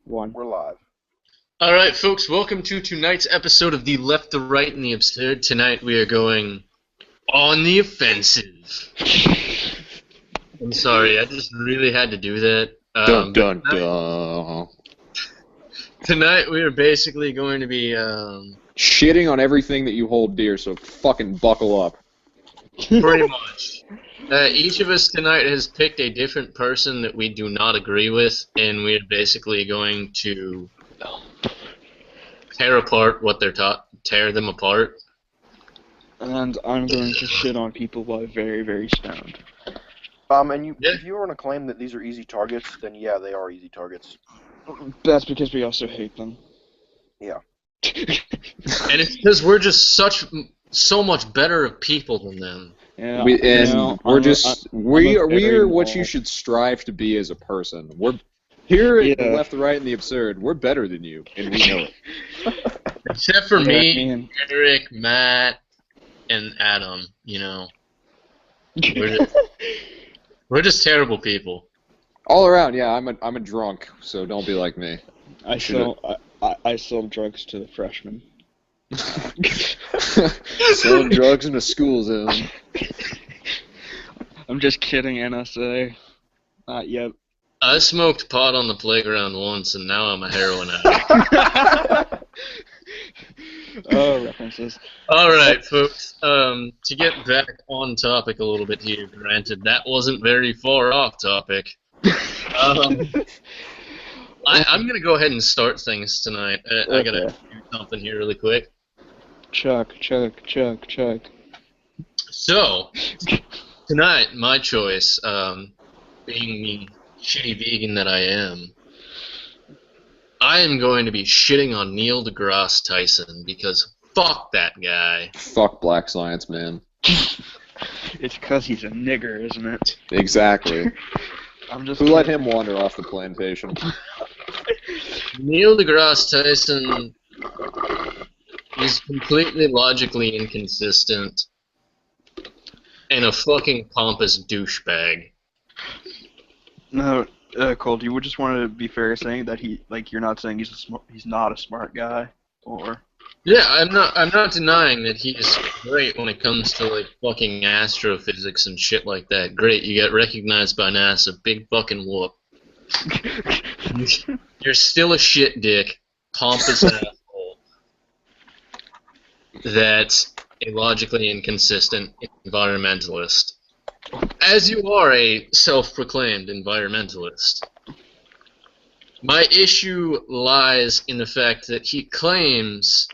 One. We're live. All right, folks, welcome to tonight's episode of The Left, the Right, and the Absurd. Tonight we are going on the offensive. I'm sorry, I just really had to do that. Dun dun dun. Tonight we are basically going to be Shitting on everything that you hold dear, so fucking buckle up. pretty much. Each of us tonight has picked a different person that we do not agree with, and we're basically going to tear apart what they're taught, tear them apart. And I'm going to shit on people while very, very stoned. If you want to claim that these are easy targets, then yeah, they are easy targets. That's because we also hate them. Yeah. And it's because we're just so much better of people than them. Yeah, we're what you should strive to be as a person. We're here at the Left, the Right, and the Absurd. We're better than you, and we know it. Except for me, Eric, Matt, and Adam. You know, we're just terrible people. All around, yeah. I'm a drunk, so don't be like me. I sell drugs to the freshmen. Selling drugs in a school zone. I'm just kidding, NSA. Not yet. I smoked pot on the playground once, and now I'm a heroin addict. Oh, references. All right, folks. To get back on topic a little bit here, granted that wasn't very far off topic. I'm gonna go ahead and start things tonight. I gotta do something here really quick. Chuck. So, tonight, my choice, being the shitty vegan that I am going to be shitting on Neil deGrasse Tyson, because fuck that guy. Fuck Black Science, man. It's because he's a nigger, isn't it? Exactly. Who let him wander off the plantation? Neil deGrasse Tyson is completely logically inconsistent and a fucking pompous douchebag. No, Cole, you would just want to be fair saying that you're not saying he's not a smart guy, or... Yeah, I'm not denying that he's great when it comes to like fucking astrophysics and shit like that. Great, you get recognized by NASA, big fucking whoop. You're still a shit dick, pompous asshole. That's a logically inconsistent environmentalist. As you are a self-proclaimed environmentalist. My issue lies in the fact that he claims...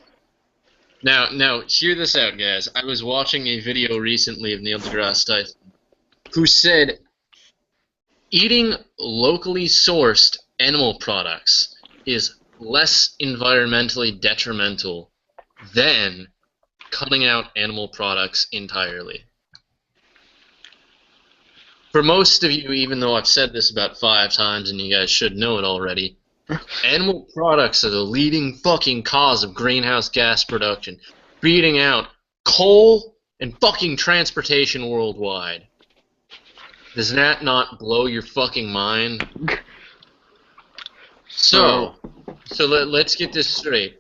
Now, hear this out, guys. I was watching a video recently of Neil deGrasse Tyson, who said eating locally sourced animal products is less environmentally detrimental than cutting out animal products entirely. For most of you, even though I've said this about 5 times and you guys should know it already, animal products are the leading fucking cause of greenhouse gas production, beating out coal and fucking transportation worldwide. Does that not blow your fucking mind? So let's get this straight.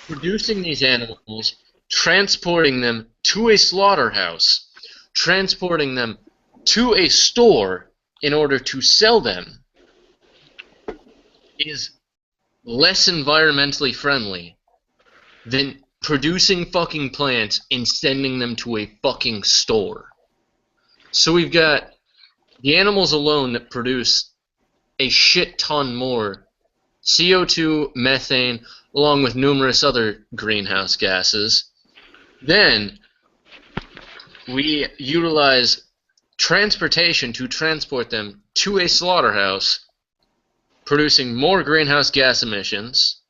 Producing these animals, transporting them to a slaughterhouse, transporting them to a store in order to sell them is less environmentally friendly than producing fucking plants and sending them to a fucking store. So we've got the animals alone that produce a shit ton more CO2, methane, along with numerous other greenhouse gases. Then we utilize transportation to transport them to a slaughterhouse, producing more greenhouse gas emissions.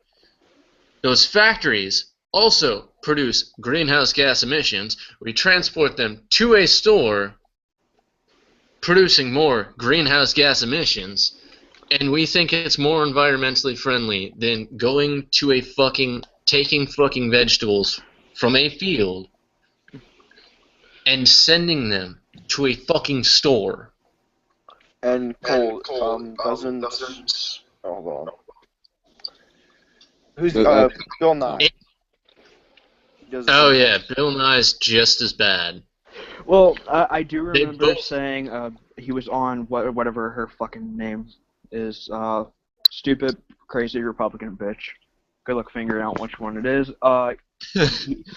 Those factories also produce greenhouse gas emissions. We transport them to a store, producing more greenhouse gas emissions, and we think it's more environmentally friendly than going to a taking fucking vegetables from a field and sending them to a fucking store. And Cole, doesn't... Hold on. Who's Bill Nye? Oh yeah, Bill Nye's just as bad. Well, I do remember both- saying he was on whatever her fucking name is. Stupid, crazy Republican bitch. Good luck figuring out which one it is.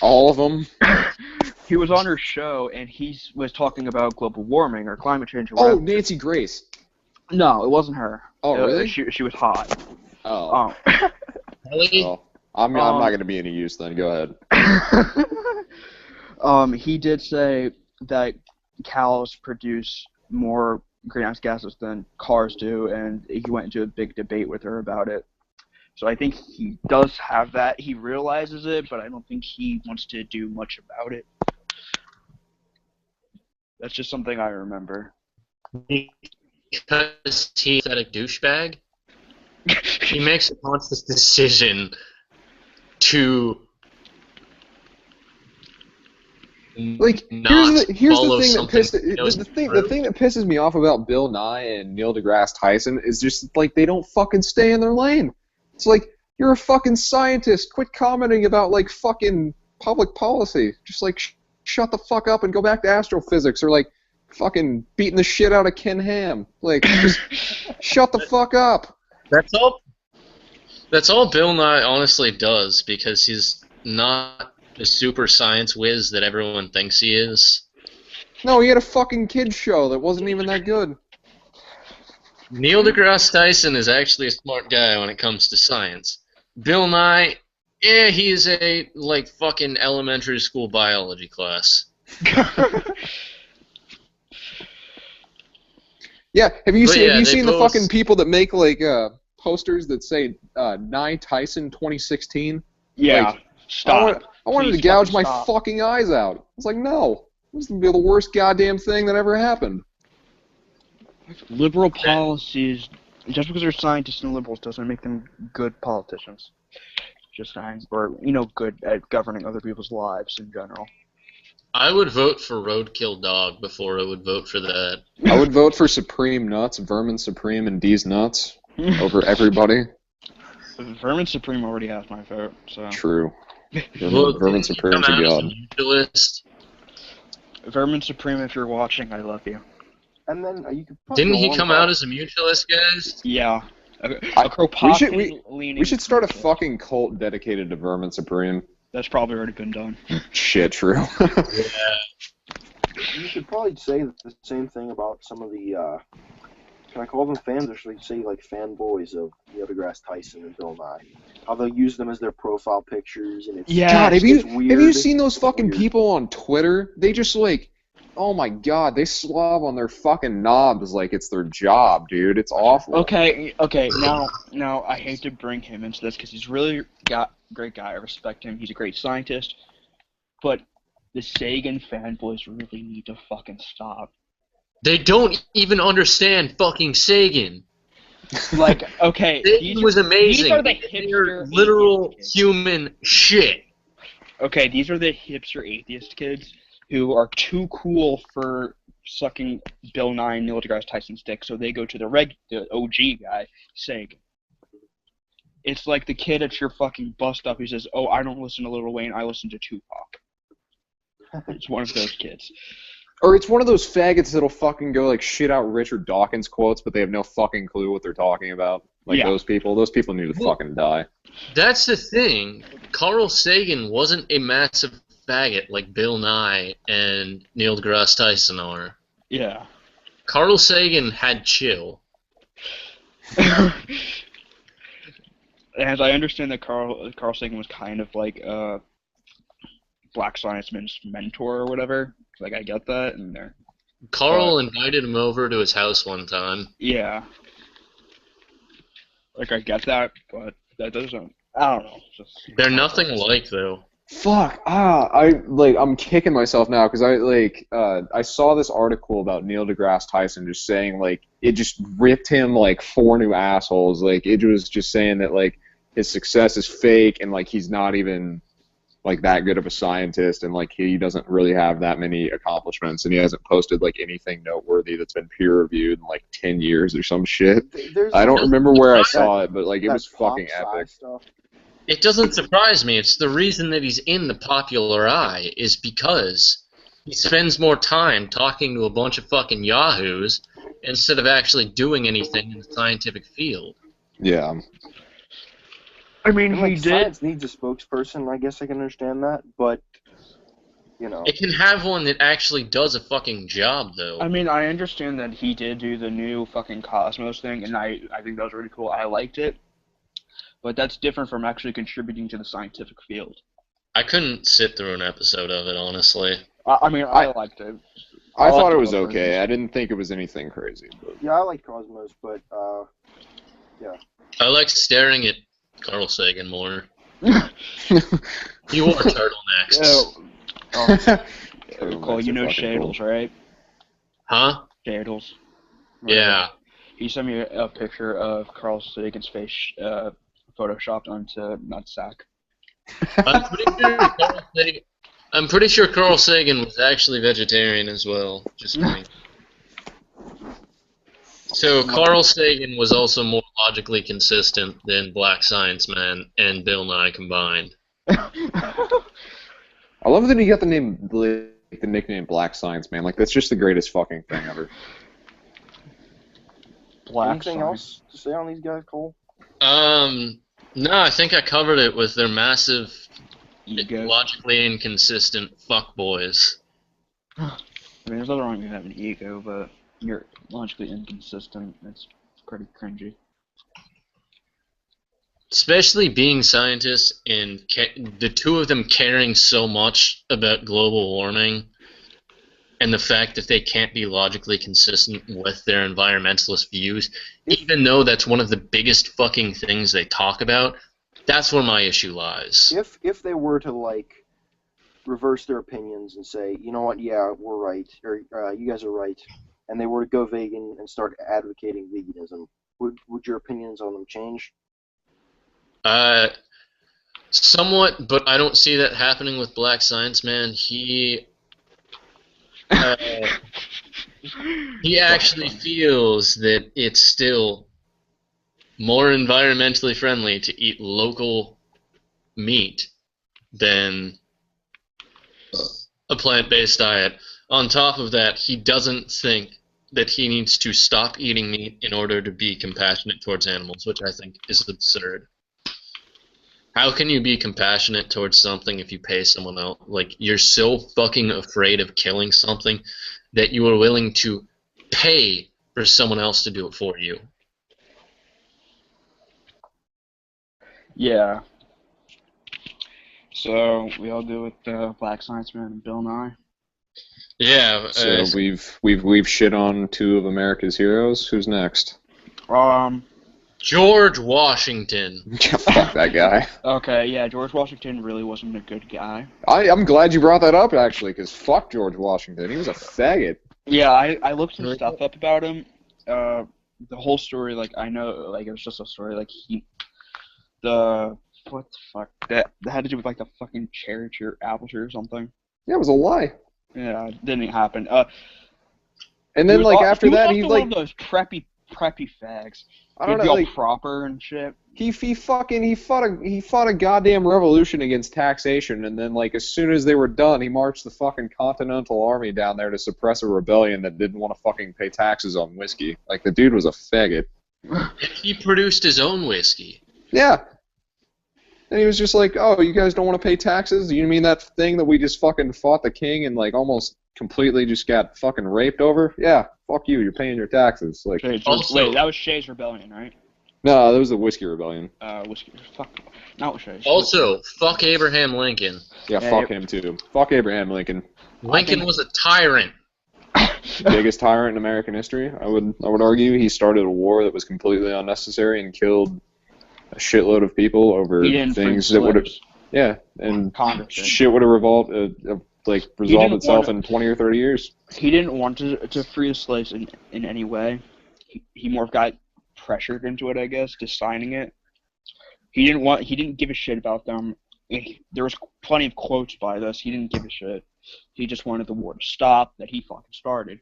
All of them. He was on her show and he was talking about global warming or climate change. Or Oh, whatever. Nancy Grace. No, it wasn't her. Oh, really? She was hot. Oh. Really? Well, I'm not going to be any use then. Go ahead. He did say that cows produce more greenhouse gases than cars do, and he went into a big debate with her about it. So I think he does have that. He realizes it, but I don't think he wants to do much about it. That's just something I remember. Because he's a douchebag, he makes a conscious decision to Like, not here's follow the thing something. The thing that pisses me off about Bill Nye and Neil deGrasse Tyson is just like they don't fucking stay in their lane. It's like, you're a fucking scientist. Quit commenting about like fucking public policy. Just like shut the fuck up and go back to astrophysics, or like fucking beating the shit out of Ken Ham. Like, just shut the fuck up. That's all Bill Nye honestly does, because he's not the super science whiz that everyone thinks he is. No, he had a fucking kids show that wasn't even that good. Neil deGrasse Tyson is actually a smart guy when it comes to science. Bill Nye, he's a like fucking elementary school biology class. Yeah, have you seen the both... fucking people that make like posters that say Nye Tyson 2016? Yeah, like, stop. I wanted to gouge my fucking eyes out. It's like, no, this is gonna be the worst goddamn thing that ever happened. Liberal policies, just because they're scientists and liberals doesn't make them good politicians. Just saying, or good at governing other people's lives in general. I would vote for Roadkill Dog before I would vote for that. I would vote for Supreme Nuts, Vermin Supreme, and D's Nuts over everybody. Vermin Supreme already has my vote, so. True. Vermin Supreme's a god. Vermin Supreme, if you're watching, I love you. And then you could didn't he come out as a mutualist, guys? Yeah. We should start a fucking cult dedicated to Vermin Supreme. That's probably already been done. Shit, true. Yeah. You could probably say the same thing about some of the, can I call them fans, or should I say like fanboys of Neil deGrasse Tyson and Bill Nye? How they'll use them as their profile pictures, and it's God, have weird. you seen those fucking people on Twitter? They just like, oh my god, they slob on their fucking knobs like it's their job, dude. It's awful. Okay. Now I hate to bring him into this because he's really great guy. I respect him. He's a great scientist. But the Sagan fanboys really need to fucking stop. They don't even understand fucking Sagan. Like, okay, Sagan was amazing. These are the hipster literal human shit. Okay, these are the hipster atheist kids who are too cool for sucking Bill Nye and Neil deGrasse Tyson's dick, so they go to the OG guy, Sagan. It's like the kid at your fucking bus stop who says, "Oh, I don't listen to Lil Wayne, I listen to Tupac." It's one of those kids. Or it's one of those faggots that'll fucking go like shit out Richard Dawkins quotes, but they have no fucking clue what they're talking about. Like those people need to fucking die. That's the thing. Carl Sagan wasn't a massive faggot like Bill Nye and Neil deGrasse Tyson are. Yeah. Carl Sagan had chill. And I understand that Carl Sagan was kind of like Black Scienceman's mentor or whatever. Like, I get that. And Carl invited him over to his house one time. Yeah. Like, I get that, but that doesn't... I don't know. They're nothing alike, though. Fuck. I'm kicking myself now because I saw this article about Neil deGrasse Tyson just saying like it just ripped him like 4 new assholes. Like it was just saying that like his success is fake and like he's not even like that good of a scientist and like he doesn't really have that many accomplishments and he hasn't posted like anything noteworthy that's been peer reviewed in like 10 years or some shit. I don't remember where I saw it, but like it was fucking epic. Stuff. It doesn't surprise me. It's the reason that he's in the popular eye is because he spends more time talking to a bunch of fucking yahoos instead of actually doing anything in the scientific field. Yeah. I mean, And, he like, did. science needs a spokesperson. I guess I can understand that, but It can have one that actually does a fucking job, though. I mean, I understand that he did do the new fucking Cosmos thing, and I think that was really cool. I liked it. But that's different from actually contributing to the scientific field. I couldn't sit through an episode of it, honestly. I mean, I liked it. I thought liked it was both okay. versions. I didn't think it was anything crazy. But... yeah, I like Cosmos, but I like staring at Carl Sagan more. He wore turtlenecks. Cole, you know Shadles, right? Huh? Shadles. Yeah. He sent me a picture of Carl Sagan's face photoshopped onto nutsack. I'm pretty sure Carl Sagan was actually vegetarian as well. Just kidding. So Carl Sagan was also more logically consistent than Black Science Man and Bill Nye combined. I love that he got the nickname Black Science Man. Like, that's just the greatest fucking thing ever. anything else to say on these guys, Cole? No, I think I covered it with their massive, Ego. logically inconsistent fuckboys. I mean, there's nothing wrong with having ego, but you're logically inconsistent. It's pretty cringy. Especially being scientists and the two of them caring so much about global warming and the fact that they can't be logically consistent with their environmentalist views, even though that's one of the biggest fucking things they talk about, that's where my issue lies. If they were to, like, reverse their opinions and say, you know what, yeah, we're right, or you guys are right, and they were to go vegan and start advocating veganism, would your opinions on them change? Somewhat, but I don't see that happening with Black Science Man. He actually feels that it's still more environmentally friendly to eat local meat than a plant-based diet. On top of that, he doesn't think that he needs to stop eating meat in order to be compassionate towards animals, which I think is absurd. How can you be compassionate towards something if you pay someone else? Like, you're so fucking afraid of killing something that you are willing to pay for someone else to do it for you. Yeah. So we all do with Black Science Man and Bill Nye. Yeah. So we've shit on two of America's heroes. Who's next? George Washington. Fuck that guy. Okay, yeah, George Washington really wasn't a good guy. I'm glad you brought that up, actually, because fuck George Washington. He was a faggot. Yeah, I looked some stuff up about him. The whole story, like, I know, like, it was just a story, like, what the fuck? That had to do with, like, the fucking cherry or apple tree or something. Yeah, it was a lie. Yeah, it didn't happen. And then, like, after that, he, like... one of those preppy fags. I don't He'd be know, all like... proper and shit. He fought a goddamn revolution against taxation, and then, like, as soon as they were done, he marched the fucking Continental Army down there to suppress a rebellion that didn't want to fucking pay taxes on whiskey. Like, the dude was a faggot. He produced his own whiskey. Yeah. And he was just like, oh, you guys don't want to pay taxes? You mean that thing that we just fucking fought the king and, like, almost completely just got fucking raped over? Yeah, fuck you, you're paying your taxes. Like, Also- Wait, that was Shay's Rebellion, right? no, that was the Whiskey Rebellion. Whiskey. Fuck. Not Shay's. Also, fuck Abraham Lincoln. Yeah, fuck him too. Fuck Abraham Lincoln. Lincoln was a tyrant. Biggest tyrant in American history, I would argue. He started a war that was completely unnecessary and killed a shitload of people over He didn't free things that would have... slaves. Yeah, and Congress did. shit would have resolved itself in 20 or 30 years. He didn't want to free the slaves in any way. He more got pressured into it, I guess, to signing it. He didn't give a shit about them. There was plenty of quotes by this. He didn't give a shit. He just wanted the war to stop that he fucking started.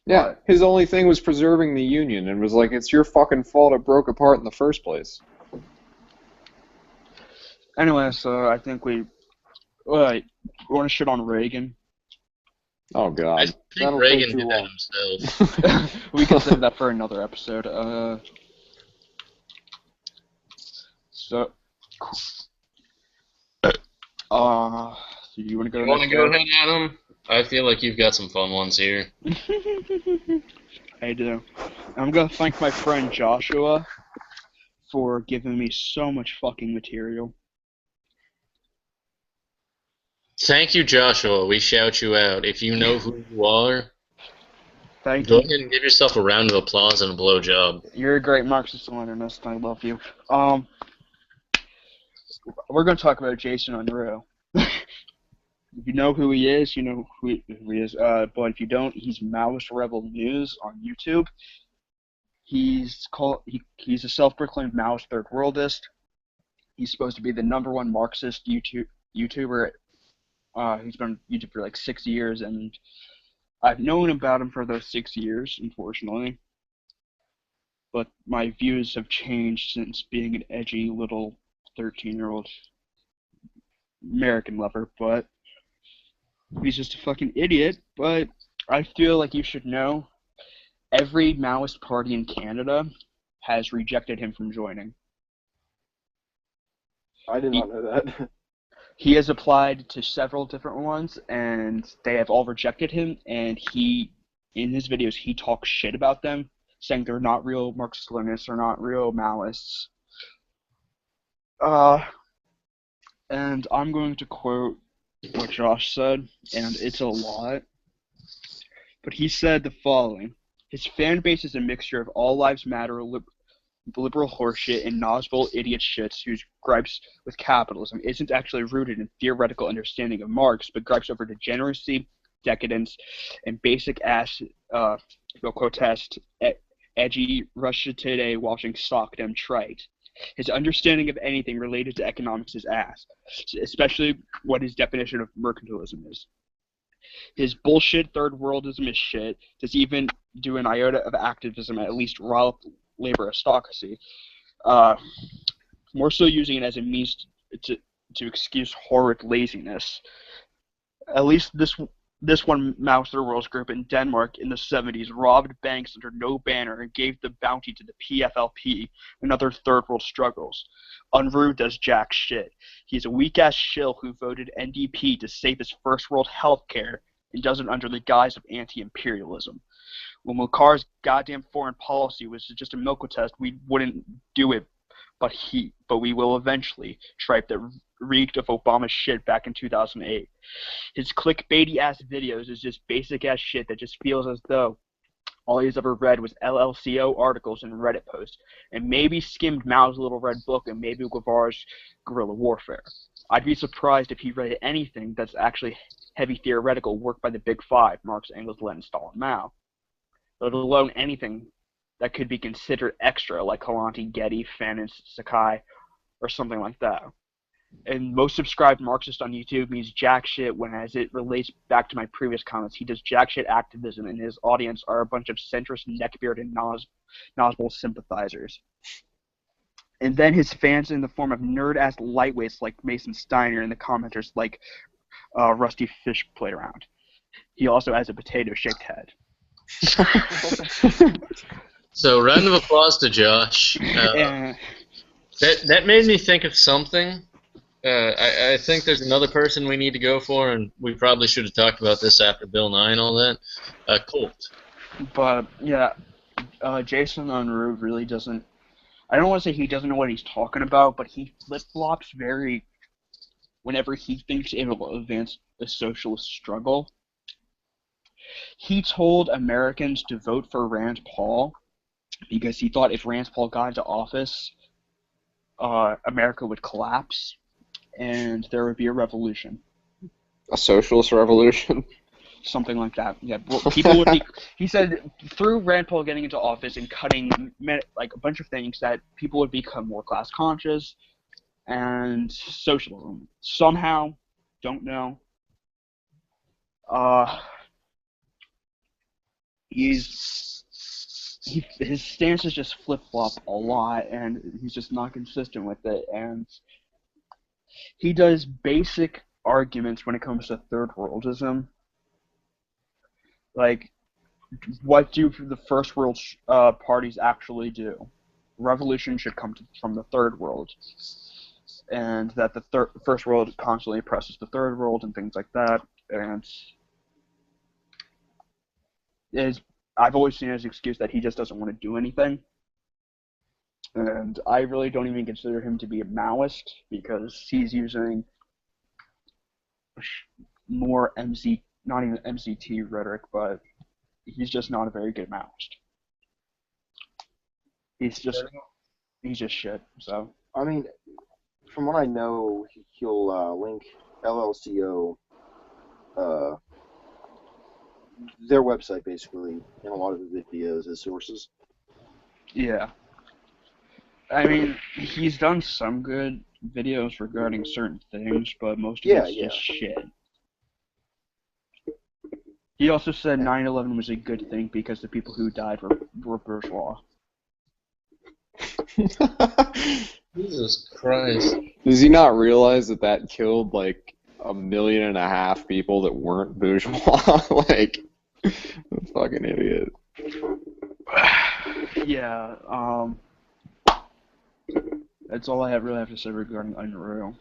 Yeah, his only thing was preserving the Union, and was like, it's your fucking fault it broke apart in the first place. Anyway, so I think we want to shit on Reagan. Oh I God. think That'll Reagan take too did that long. himself. We can save that for another episode. So, so you want to go You next? want to go ahead, Adam? I feel like you've got some fun ones here. I do. I'm gonna thank my friend Joshua for giving me so much fucking material. Thank you, Joshua. We shout you out. If you know who you are, Thank go you. ahead and give yourself a round of applause and a blowjob. You're a great Marxist-Leninist. I love you. We're gonna talk about Jason Unruh. If you know who he is, you know who he is. But if you don't, he's Maoist Rebel News on YouTube. He's a self-proclaimed Maoist third worldist. He's supposed to be the #1 Marxist YouTuber. He's been on YouTube for like 6 years, and I've known about him for those 6 years, unfortunately. But my views have changed since being an edgy little 13-year-old American lover. But he's just a fucking idiot. But I feel like you should know every Maoist party in Canada has rejected him from joining. I did not know that. He has applied to several different ones, and they have all rejected him, and in his videos, he talks shit about them, saying they're not real Marxist-Leninists, they're not real Maoists. And I'm going to quote what Josh said, and it's a lot. But he said the following: his fan base is a mixture of all lives matter, liberal horseshit, and Nosville idiot shits whose gripes with capitalism isn't actually rooted in theoretical understanding of Marx, but gripes over degeneracy, decadence, and basic ass, protest, edgy Russia Today watching sock them trite. His understanding of anything related to economics is ass, especially what his definition of mercantilism is. His bullshit third worldism is shit. Does even do an iota of activism, at least raw labor aristocracy. More so using it as a means to excuse horrid laziness. At least this one Mao Third group in Denmark in the 70s robbed banks under no banner and gave the bounty to the PFLP and other third world struggles. Unruh does jack shit. He's a weak-ass shill who voted NDP to save his first world healthcare and does it under the guise of anti-imperialism. When Makar's goddamn foreign policy was just a milk test, we wouldn't do it, but we will eventually. Tripe that reeked of Obama's shit back in 2008. His clickbaity-ass videos is just basic-ass shit that just feels as though all he's ever read was LLCO articles and Reddit posts, and maybe skimmed Mao's Little Red Book and maybe Guevara's Guerrilla Warfare. I'd be surprised if he read anything that's actually heavy theoretical work by the Big Five, Marx, Engels, Lenin, Stalin, Mao, let alone anything that could be considered extra, like Kalonji, Getty, Fanon, Sakai, or something like that. And most subscribed Marxist on YouTube means jack shit when, as it relates back to my previous comments, he does jack shit activism, and his audience are a bunch of centrist, neckbeard, and Nosbol sympathizers. And then his fans in the form of nerd-ass lightweights like Mason Steiner and the commenters like Rusty Fish played around. He also has a potato-shaped head. So, round of applause to Josh. That made me think of something. I think there's another person we need to go for, and we probably should have talked about this after Bill Nye and all that. Colt. But, yeah, Jason Unruh really doesn't... I don't want to say he doesn't know what he's talking about, but he flip-flops whenever he thinks it will advance the socialist struggle. He told Americans to vote for Rand Paul because he thought if Rand Paul got into office, America would collapse and there would be a revolution. A socialist revolution? Something like that. Yeah, well, people would be. He said through Rand Paul getting into office and cutting like a bunch of things that people would become more class conscious and socialism. Somehow, don't know. His stances just flip flop a lot, and he's just not consistent with it. And He does basic arguments when it comes to third worldism. Like, what do the first world parties actually do? Revolution should come from the third world, and that the first world constantly oppresses the third world and things like that. And I've always seen his excuse that he just doesn't want to do anything. And I really don't even consider him to be a Maoist because he's using more not even MCT rhetoric, but he's just not a very good Maoist. He's just shit. So I mean, from what I know, he'll link LLCO, their website basically, in a lot of the videos as sources. yeah. I mean, he's done some good videos regarding certain things, but most of it's just shit. He also said 9/11 was a good thing because the people who died were bourgeois. Jesus Christ. Does he not realize that killed like 1.5 million people that weren't bourgeois? Like, fucking idiot. Yeah, that's all I really have to say regarding Unreal.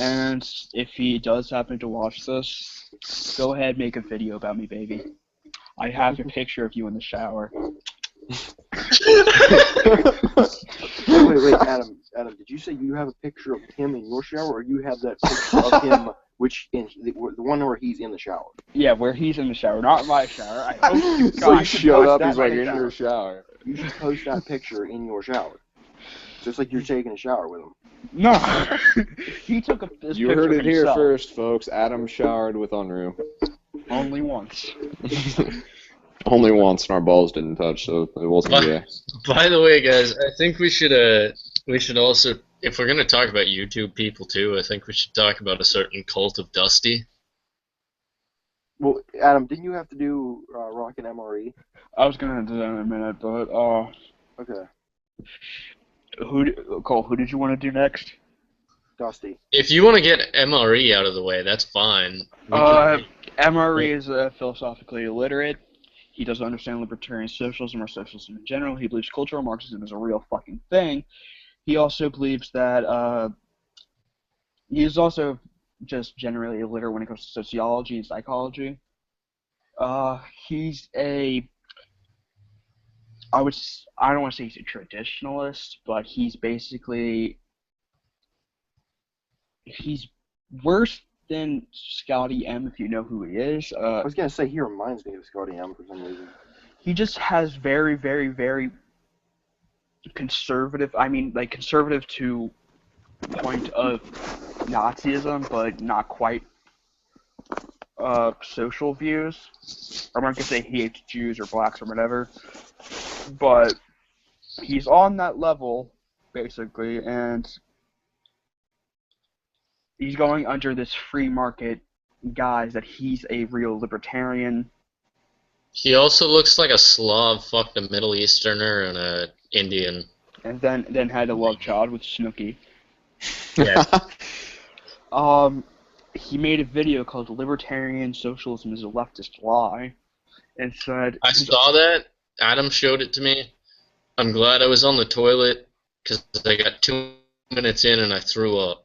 And if he does happen to watch this, go ahead, make a video about me, baby. I have a picture of you in the shower. Wait, Adam, did you say you have a picture of him in your shower, or you have that picture of him, the one where he's in the shower? Yeah, where he's in the shower, not in my shower. I hope you So you guys showed up, that he's like right in now. your shower. You should post that picture in your shower, just like you're taking a shower with him. No, he took this You picture heard it here himself. first, folks. Adam showered with Unreal. Only once. Only once, and our balls didn't touch, so it wasn't gay. By the way, guys, I think we should also, if we're gonna talk about YouTube people too, I think we should talk about a certain cult of Dusty. Well, Adam, didn't you have to do Rocket MRE? I was gonna do that in a minute, but Okay, Cole, who did you want to do next? Dusty. If you want to get MRE out of the way, that's fine. MRE is philosophically illiterate. He doesn't understand libertarian socialism or socialism in general. He believes cultural Marxism is a real fucking thing. He also believes that he's also just generally illiterate when it comes to sociology and psychology. He's I don't want to say he's a traditionalist, but he's worse than Scotty M, if you know who he is. I was gonna say he reminds me of Scotty M for some reason. He just has very, very, very conservative. I mean, like conservative to point of Nazism, but not quite social views. I'm not gonna say he hates Jews or blacks or whatever, but he's on that level basically, and he's going under this free market guise that he's a real libertarian. He also looks like a Slav fucked a Middle Easterner and a Indian. And then had a love child with Snooki. Yeah. He made a video called "Libertarian Socialism is a Leftist Lie," and said, I saw that. Adam showed it to me. I'm glad I was on the toilet because I got 2 minutes in and I threw up.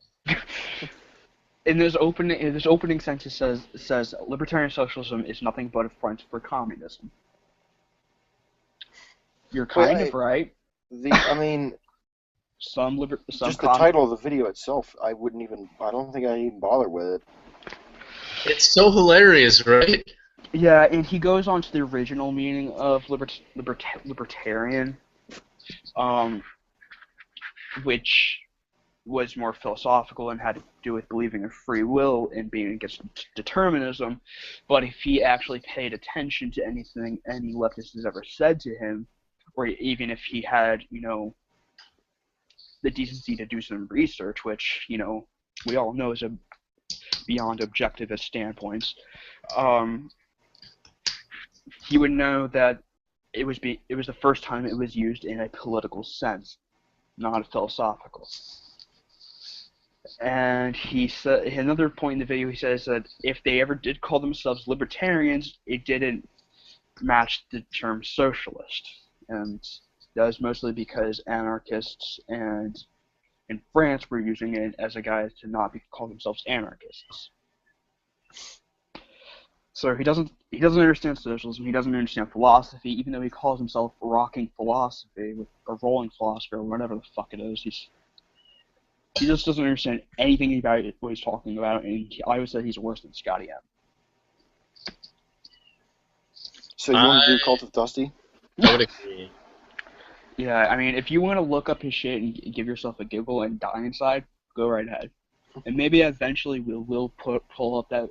In this opening sentence says libertarian socialism is nothing but a front for communism. You're kind of right. I mean, Some just the title of the video itself, I don't think I'd even bother with it. It's so hilarious, right? Yeah, and he goes on to the original meaning of libertarian, which was more philosophical and had to do with believing in free will and being against determinism. But if he actually paid attention to anything any leftist has ever said to him, or even if he had, the decency to do some research, which, we all know is beyond objectivist standpoints, he would know that it was the first time it was used in a political sense, not a philosophical. And he said another point in the video. He says that if they ever did call themselves libertarians, it didn't match the term socialist, and that was mostly because anarchists and in France were using it as a guise to not call themselves anarchists. So he doesn't understand socialism. He doesn't understand philosophy, even though he calls himself rocking philosophy or rolling philosophy or whatever the fuck it is. He just doesn't understand anything about what he's talking about, and I would say he's worse than Scotty M. So you want to do Cult of Dusty? I would agree. Yeah, I mean, if you want to look up his shit and give yourself a giggle and die inside, go right ahead. And maybe eventually we'll pull up that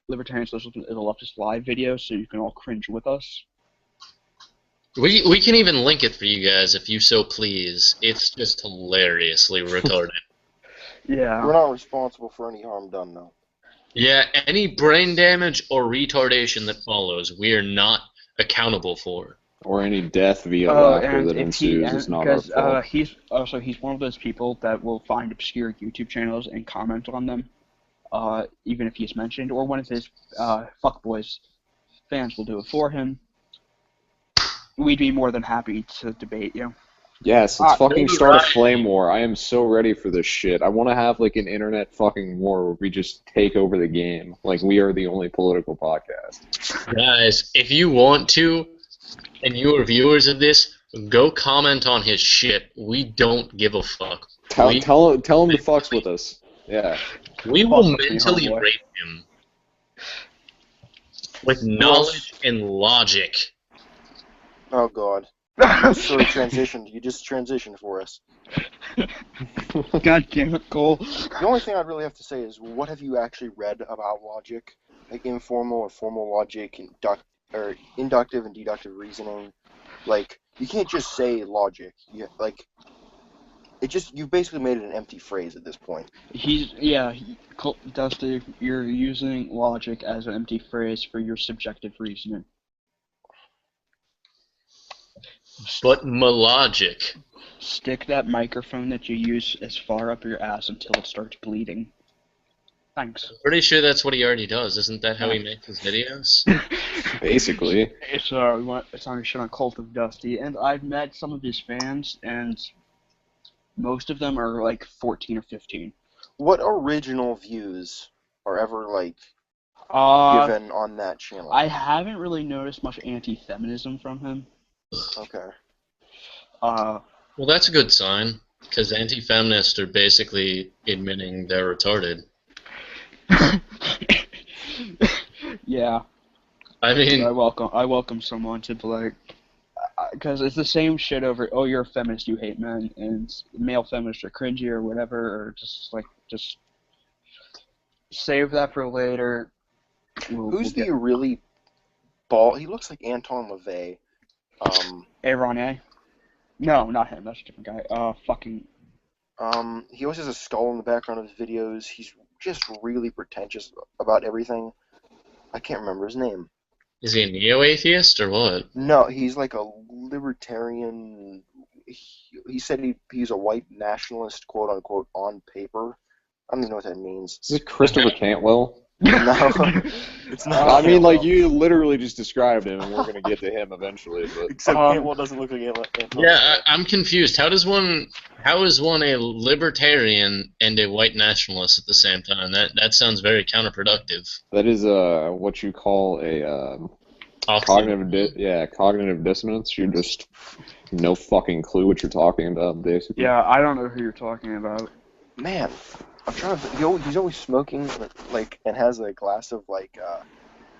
Libertarian Socialism is a Leftist Live video so you can all cringe with us. We can even link it for you guys if you so please. It's just hilariously retarded. Yeah. We're not responsible for any harm done, though. Yeah, any brain damage or retardation that follows, we are not accountable for. Or any death via laughter and that if ensues is not our fault. he's one of those people that will find obscure YouTube channels and comment on them, even if he's mentioned, or one of his fuckboys fans will do it for him. We'd be more than happy to debate you. Yes, let's fucking start a right. flame war. I am so ready for this shit. I want to have like an internet fucking war where we just take over the game. Like we are the only political podcast. Guys, if you want to, and you are viewers of this, go comment on his shit. We don't give a fuck. Tell him to fucks with us. Yeah. We will Fuck with me, mentally homeboy. rape him. With knowledge and logic. Oh God. Sort of transitioned. You just transitioned for us. God damn it, Cole. The only thing I'd really have to say is, what have you actually read about logic? Like informal and formal logic, or inductive and deductive reasoning. Like, you can't just say logic. You've basically made it an empty phrase at this point. Dusty, you're using logic as an empty phrase for your subjective reasoning. But logic. Stick that microphone that you use as far up your ass until it starts bleeding. Thanks. Pretty sure that's what he already does. Isn't that how he makes his videos? Basically. It's on a shit on Cult of Dusty, and I've met some of his fans, and most of them are like 14 or 15. What original views are ever, like, given on that channel? I haven't really noticed much anti-feminism from him. Okay. Well, that's a good sign, because anti-feminists are basically admitting they're retarded. Yeah. I mean, I welcome someone to like, because it's the same shit over. Oh, you're a feminist, you hate men, and male feminists are cringy or whatever, or just save that for later. Who's the really bald? He looks like Anton LaVey. Aaron A? No, not him. That's a different guy. He always has a skull in the background of his videos. He's just really pretentious about everything. I can't remember his name. is he a neo-atheist or what? No, he's like a libertarian. He said he's a white nationalist, quote unquote, on paper. I don't even know what that means. Is it Christopher Cantwell? No, it's not. I mean, like, you literally just described him, and we're going to get to him eventually. But Except Cantwell doesn't look like Anton. Yeah, I'm confused. How is one a libertarian and a white nationalist at the same time? That sounds very counterproductive. that is what you call a cognitive dissonance. You just no fucking clue what you're talking about, basically. Yeah, I don't know who you're talking about. Man, I'm trying to. He's always smoking, like, and has a glass of like.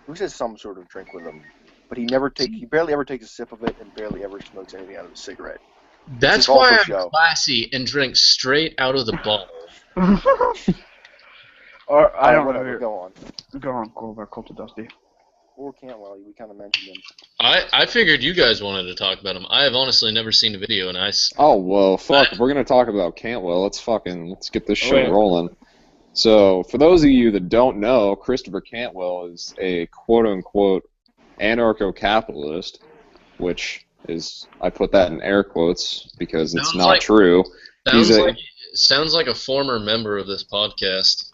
Who says some sort of drink with him? But he barely ever takes a sip of it, and barely ever smokes anything out of a cigarette. That's all why for I'm show. classy and drink straight out of the bottle. Or I don't know. Whatever. Go on. Go on, go over Cult of Dusty. Or Cantwell, we kind of mentioned him. I figured you guys wanted to talk about him. I have honestly never seen a video, and Oh, well, fuck. If we're going to talk about Cantwell, let's get this shit rolling. So, for those of you that don't know, Christopher Cantwell is a quote-unquote anarcho-capitalist, which is, I put that in air quotes because it's Sounds not like- true. sounds like a former member of this podcast.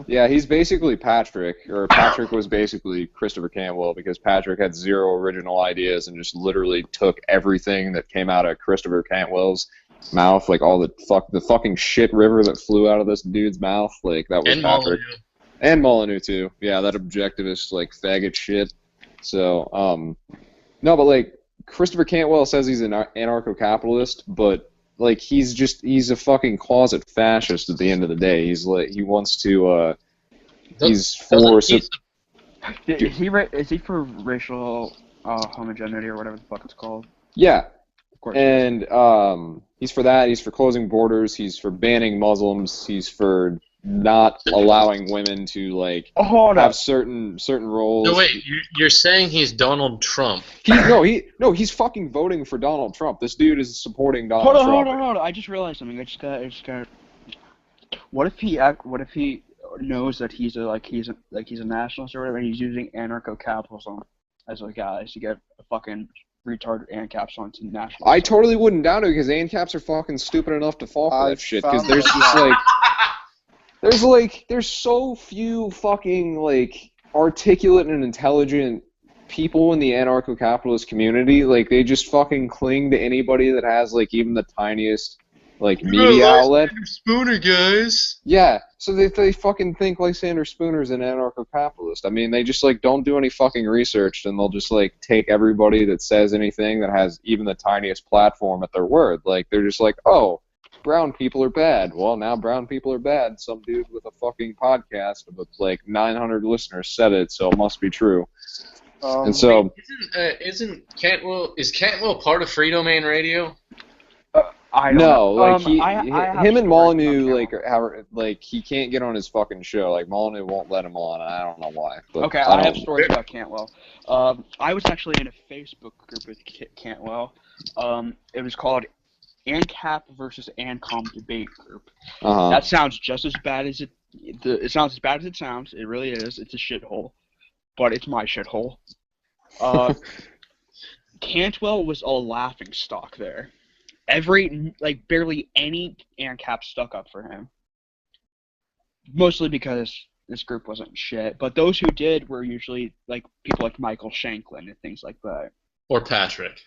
Yeah, he's basically Patrick, or Patrick was basically Christopher Cantwell because Patrick had zero original ideas and just literally took everything that came out of Christopher Cantwell's mouth, like all the fucking shit river that flew out of this dude's mouth, like that was And Patrick. Molyneux. And Molyneux too. Yeah, that objectivist like faggot shit. So, no, but like Christopher Cantwell says he's an anarcho-capitalist, but like he's a fucking closet fascist at the end of the day. He's like he wants to he's for Is he for racial homogeneity or whatever the fuck it's called? yeah. Of course. And he's for that. He's for closing borders. He's for banning Muslims. He's for not allowing women to like Hold have up. certain roles. No, wait, you're saying he's Donald Trump. He's fucking voting for Donald Trump. This dude is supporting Donald Trump. Hold on. I just realized something. I just got. What if he knows that he's a nationalist or whatever, and he's using anarcho-capitalism as a guise to get a fucking retarded ANCAPs onto national. I totally wouldn't doubt it because ANCAPs are fucking stupid enough to fall for that shit. Because found there's that- just there's so few fucking like articulate and intelligent people in the anarcho-capitalist community. Like they just fucking cling to anybody that has like even the tiniest like media outlet. Spooner, guys. Yeah, so they fucking think Lysander Spooner's an anarcho-capitalist. I mean, they just like don't do any fucking research, and they'll just like take everybody that says anything that has even the tiniest platform at their word. Like they're just like, oh, brown people are bad. Well, now brown people are bad. Some dude with a fucking podcast with like 900 listeners said it, so it must be true. And so Isn't Cantwell part of Free Domain Radio? I don't no, know. like I have him and stories Molyneux about like he can't get on his fucking show. Like Molyneux won't let him on. And I don't know why. But Okay, I have don't- stories about Cantwell. I was actually in a Facebook group with Cantwell. It was called ANCAP versus ANCOM debate group. Uh-huh. That sounds just as bad as it. It sounds as bad as it sounds. It really is. It's a shithole, but it's my shithole. Cantwell was a laughing stock there. Barely any ANCAP stuck up for him. Mostly because this group wasn't shit. But those who did were usually like people like Michael Shanklin and things like that. Or Patrick?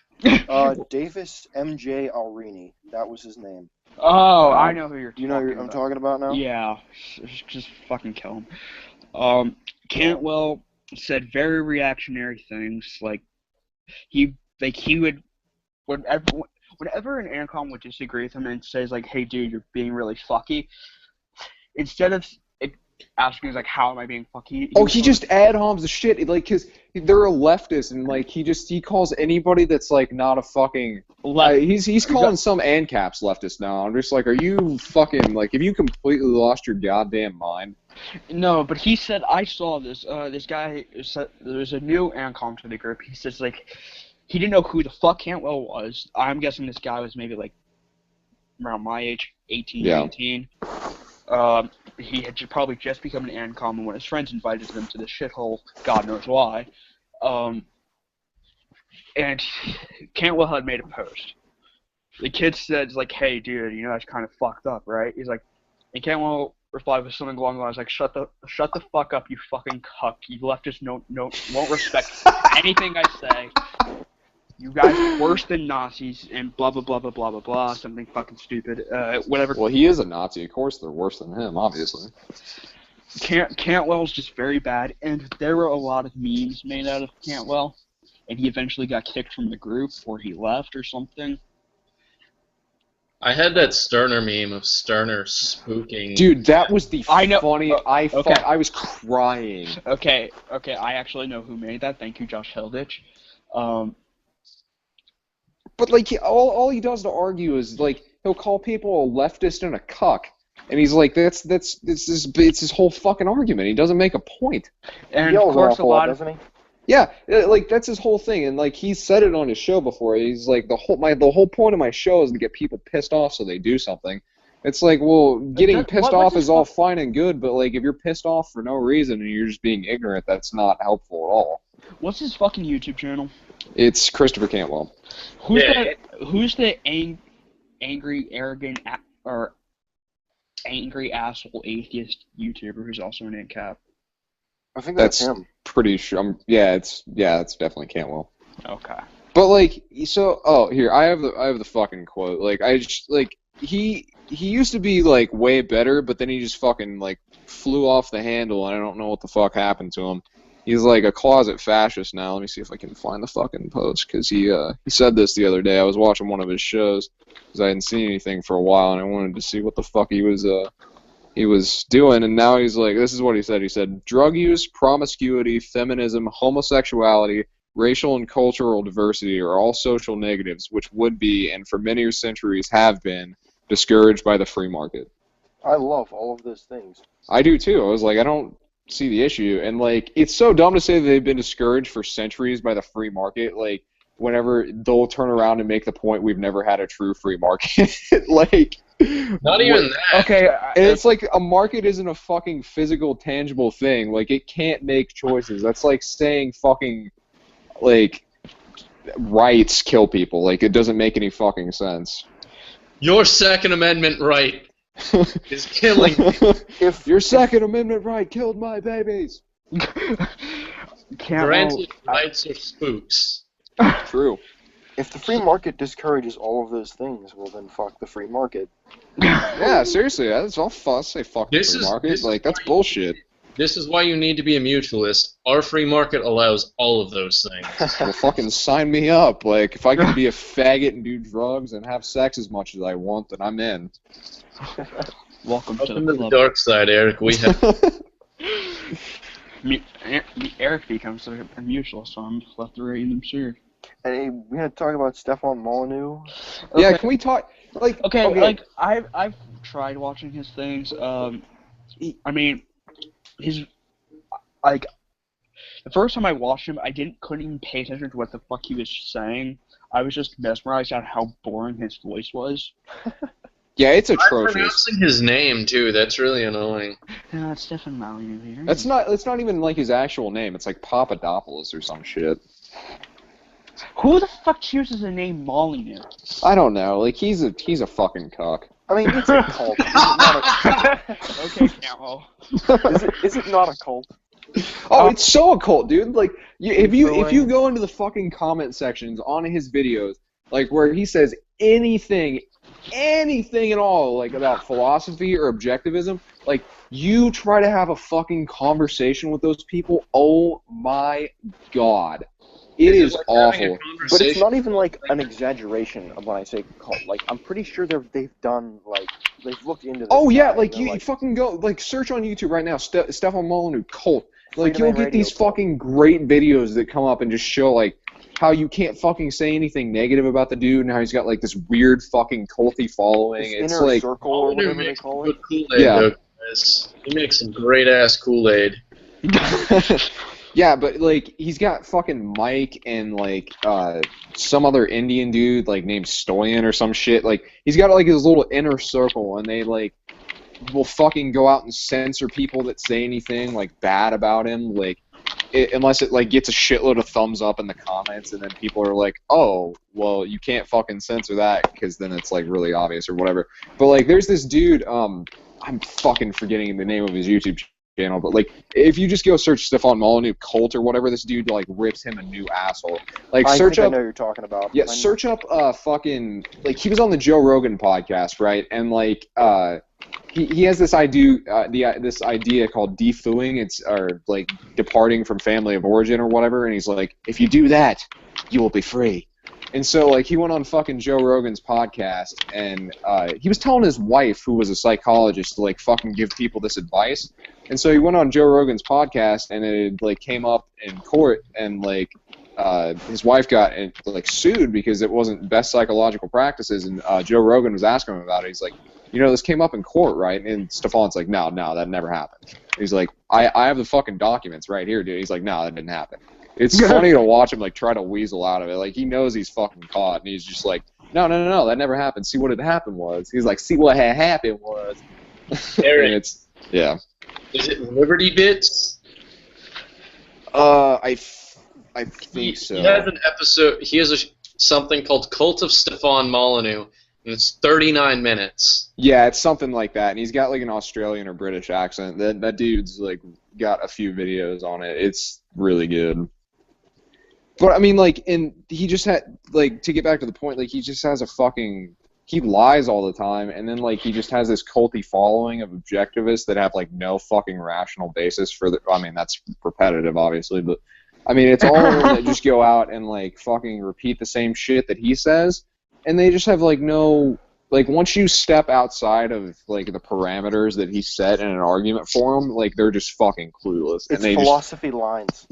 Davis M.J. Alrini. That was his name. Oh, I know who you're Do you know talking who I'm about. talking about now? Yeah, just fucking kill him. Cantwell said very reactionary things. Like he would whenever an ANCOM would disagree with him and says like, "Hey, dude, you're being really fucky," instead of asking us like, "How am I being fucky?" He just ad homs the shit, like, cause they're a leftist, and like he calls anybody that's like not a fucking. He's calling some ANCAPs leftist now. I'm just like, are you fucking like, have you completely lost your goddamn mind? No, but he said I saw this. This guy said there's a new ANCOM to the group. He says like he didn't know who the fuck Cantwell was. I'm guessing this guy was maybe like around my age, 18, Yeah. 19. He had probably just become an ANCOM, and when his friends invited him to this shithole, God knows why. And Cantwell had made a post. The kid said, like, "Hey, dude, you know that's kind of fucked up, right?" He's like, and Cantwell replied with something along the lines like, "Shut the fuck up, you fucking cuck. You leftists won't respect anything I say. You guys are worse than Nazis," and blah, blah, blah, blah, blah, blah, blah, something fucking stupid, whatever. Well, he is a Nazi. Of course, they're worse than him, obviously. Cantwell's just very bad, and there were a lot of memes made out of Cantwell, and he eventually got kicked from the group, or he left or something. I had that Sterner meme of Sterner spooking. Dude, that was the I know- funny. okay. I was crying. Okay, I actually know who made that. Thank you, Josh Hilditch. But like, all he does to argue is like he'll call people a leftist and a cuck, and he's like, it's his whole fucking argument. He doesn't make a point. And He of yells course, a awful, lot of doesn't he? Yeah, like that's his whole thing, and like he's said it on his show before. He's like the whole point of my show is to get people pissed off so they do something. It's like, well, getting that- pissed what's off his is all fine and good, but like if you're pissed off for no reason and you're just being ignorant, that's not helpful at all. what's his fucking YouTube channel? It's Christopher Cantwell. Who's Yeah. the angry, arrogant, or angry asshole atheist YouTuber who's also an ANCAP. I think that's That's him. pretty sure. It's definitely Cantwell. Okay. But like, so here I have the fucking quote. Like I just like he used to be like way better, but then he just fucking like flew off the handle, and I don't know what the fuck happened to him. He's like a closet fascist now. Let me see if I can find the fucking post, because he said this the other day. I was watching one of his shows because I hadn't seen anything for a while, and I wanted to see what the fuck he was doing, and now he's like, this is what he said. He said, drug use, promiscuity, feminism, homosexuality, racial and cultural diversity are all social negatives which would be, and for many centuries have been, discouraged by the free market. I love all of those things. I do too. I was like, I don't see the issue. And like, it's so dumb to say that they've been discouraged for centuries by the free market. Like, whenever they'll turn around and make the point, we've never had a true free market. Like, Not even that. Okay. and it's like a market isn't a fucking physical, tangible thing. Like, it can't make choices. That's like saying fucking, like, rights kill people. Like, it doesn't make any fucking sense. Your Second Amendment right is killing me. If Your Second Amendment right killed my babies. Granted rights are spooks. True. if the free market discourages all of those things, well then fuck the free market. Yeah, seriously, that's all. I'll say fuck the This free is- market. this is Like, that's why- bullshit. This is why you need to be a mutualist. Our free market allows all of those things. Well, fucking sign me up. Like, if I can be a faggot and do drugs and have sex as much as I want, then I'm in. Welcome to Welcome the to the club. dark side, Eric. We have Eric becomes a mutual, so I'm left to read them sure. Hey, we had to talk about Stefan Molyneux. Yeah, Okay. can we talk? Like, Okay, like I've tried watching his things. I mean, his like the first time I watched him, I couldn't even pay attention to what the fuck he was saying. I was just mesmerized at how boring his voice was. yeah, it's I'm atrocious. pronouncing his name too. That's really annoying. It's Stefan Molyneux here. That's not. It's not even like his actual name. It's like Papadopoulos or some shit. Who the fuck chooses the name Molyneux? I don't know. Like, he's a fucking cock. I mean, it's a cult. Is it not Okay, Camo. is it not a cult? Oh, it's so occult, dude. Like, if you Throwing- go into the fucking comment sections on his videos, like where he says anything at all, like about philosophy or objectivism, like you try to have a fucking conversation with those people. Oh my god, it is like having a awful. But it's conversation? not even like an exaggeration of when I say cult. Like, I'm pretty sure they've looked into this. Oh yeah, guy, like and they're you fucking go like search on YouTube right now, Stefan Molyneux cult. Like, Freedom you'll and get Radio these Cult. fucking great videos that come up and just show like how you can't fucking say anything negative about the dude and how he's got like this weird fucking culty following. this It's inner like circle or Molyneux whatever they makes call good it. Kool-Aid, Yeah. though, guys. He makes some great ass Kool-Aid. yeah, but like he's got fucking Mike and like some other Indian dude like named Stoyan or some shit. Like he's got like his little inner circle and they like will fucking go out and censor people that say anything like bad about him, like unless it like gets a shitload of thumbs up in the comments, and then people are like, oh, well, you can't fucking censor that because then it's like really obvious or whatever. But like, there's this dude, I'm fucking forgetting the name of his YouTube channel, but like, if you just go search Stefan Molyneux cult or whatever, this dude like rips him a new asshole. Like, I search think up. I know who you're talking about. Yeah, I know- search up fucking like he was on the Joe Rogan podcast, right? And like he has this idea this idea called defooing, it's or like departing from family of origin or whatever, and he's like, if you do that, you will be free. And so like he went on fucking Joe Rogan's podcast and he was telling his wife, who was a psychologist, to like fucking give people this advice. And so he went on Joe Rogan's podcast and it like came up in court and like his wife got like sued because it wasn't best psychological practices, and Joe Rogan was asking him about it. He's like, you know, this came up in court, right? And Stefan's like, no, that never happened. He's like, I have the fucking documents right here, dude. He's like, no, that didn't happen. It's funny to watch him like try to weasel out of it. Like he knows he's fucking caught, and he's just like, no, that never happened. See what had happened was. He's like, see what had happened was. Eric. And it's yeah. Is it Liberty Bits? I think so. He has an episode. He has something called Cult of Stefan Molyneux, And it's 39 minutes. Yeah, it's something like that, and he's got like an Australian or British accent. That dude's like got a few videos on it. It's really good. But I mean, like, and he just had like to get back to the point, like he just has a fucking he lies all the time, and then like he just has this culty following of objectivists that have like no fucking rational basis for the. I mean, that's repetitive, obviously, but I mean, it's all of them that just go out and like fucking repeat the same shit that he says, and they just have like no. Like, once you step outside of, like, the parameters that he set in an argument for him, like, they're just fucking clueless. It's philosophy lines.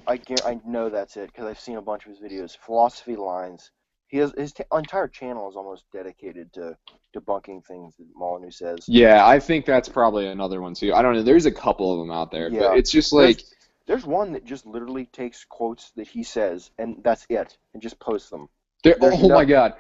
I know that's it, because I've seen a bunch of his videos. Philosophy lines. He has his entire channel is almost dedicated to debunking things that Molyneux says. Yeah, I think that's probably another one, too. I don't know. There's a couple of them out there, Yeah. but it's just like... There's one that just literally takes quotes that he says, and that's it, and just posts them. My god.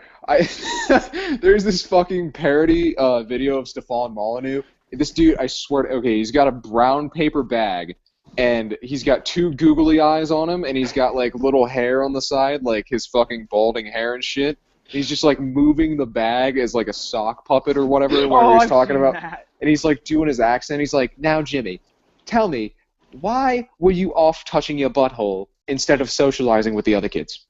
There's this fucking parody video of Stefan Molyneux. This dude, I swear, okay, he's got a brown paper bag, and he's got two googly eyes on him, and he's got, like, little hair on the side, like his fucking balding hair and shit. He's just, like, moving the bag as, like, a sock puppet or whatever he's talking about. That. And he's, like, doing his accent. He's like, now, Jimmy, tell me, why were you off touching your butthole instead of socializing with the other kids?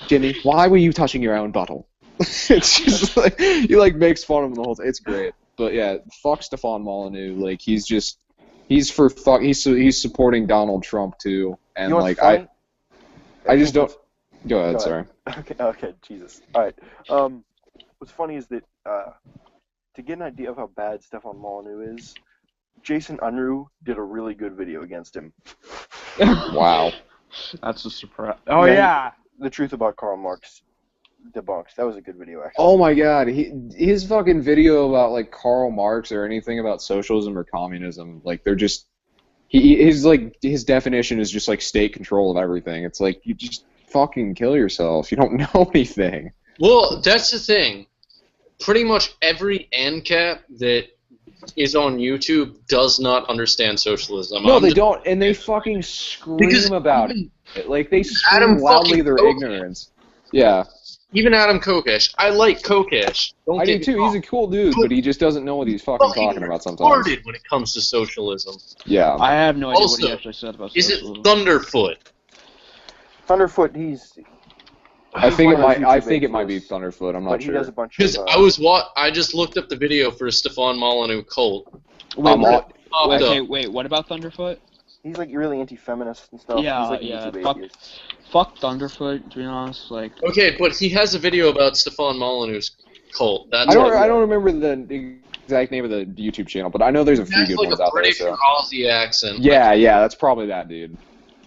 Jimmy, why were you touching your own bottle? It's just like he like makes fun of him the whole time. It's great, but yeah, fuck Stefan Molyneux. Like he's supporting Donald Trump too, and You know like what's funny? I just don't. Go ahead, sorry. Okay, Jesus. All right. What's funny is that to get an idea of how bad Stefan Molyneux is, Jason Unruh did a really good video against him. Wow. That's a surprise. Oh yeah. The Truth About Karl Marx debunked. That was a good video, actually. Oh my god, his fucking video about like Karl Marx or anything about socialism or communism, like they're just his definition is just like state control of everything. It's like you just fucking kill yourself. You don't know anything. Well, that's the thing. Pretty much every ANCAP that is on YouTube does not understand socialism. No, they don't, and they fucking scream about it. Like, they scream loudly their ignorance. Yeah. Even Adam Kokesh. I like Kokesh. I do too. He's a cool dude, but he just doesn't know what he's fucking talking about sometimes. Retarded when it comes to socialism. Yeah. I have no idea Also, what he actually said about Is it socialism. Thunderfoot? Thunderfoot, I think it videos, might be Thunderfoot. I'm but not he does a sure. bunch Because of... I just looked up the video for Stefan Molyneux cult. Wait, what about Thunderfoot? He's like really anti-feminist and stuff. Yeah, He's like a yeah. YouTube atheist. Fuck Thunderfoot. To be honest, like. Okay, but he has a video about Stefan Molyneux's cult. That's I don't remember the exact name of the YouTube channel, but I know there's a few good like ones a out there. British So. Aussie accent. Yeah, that's probably that dude.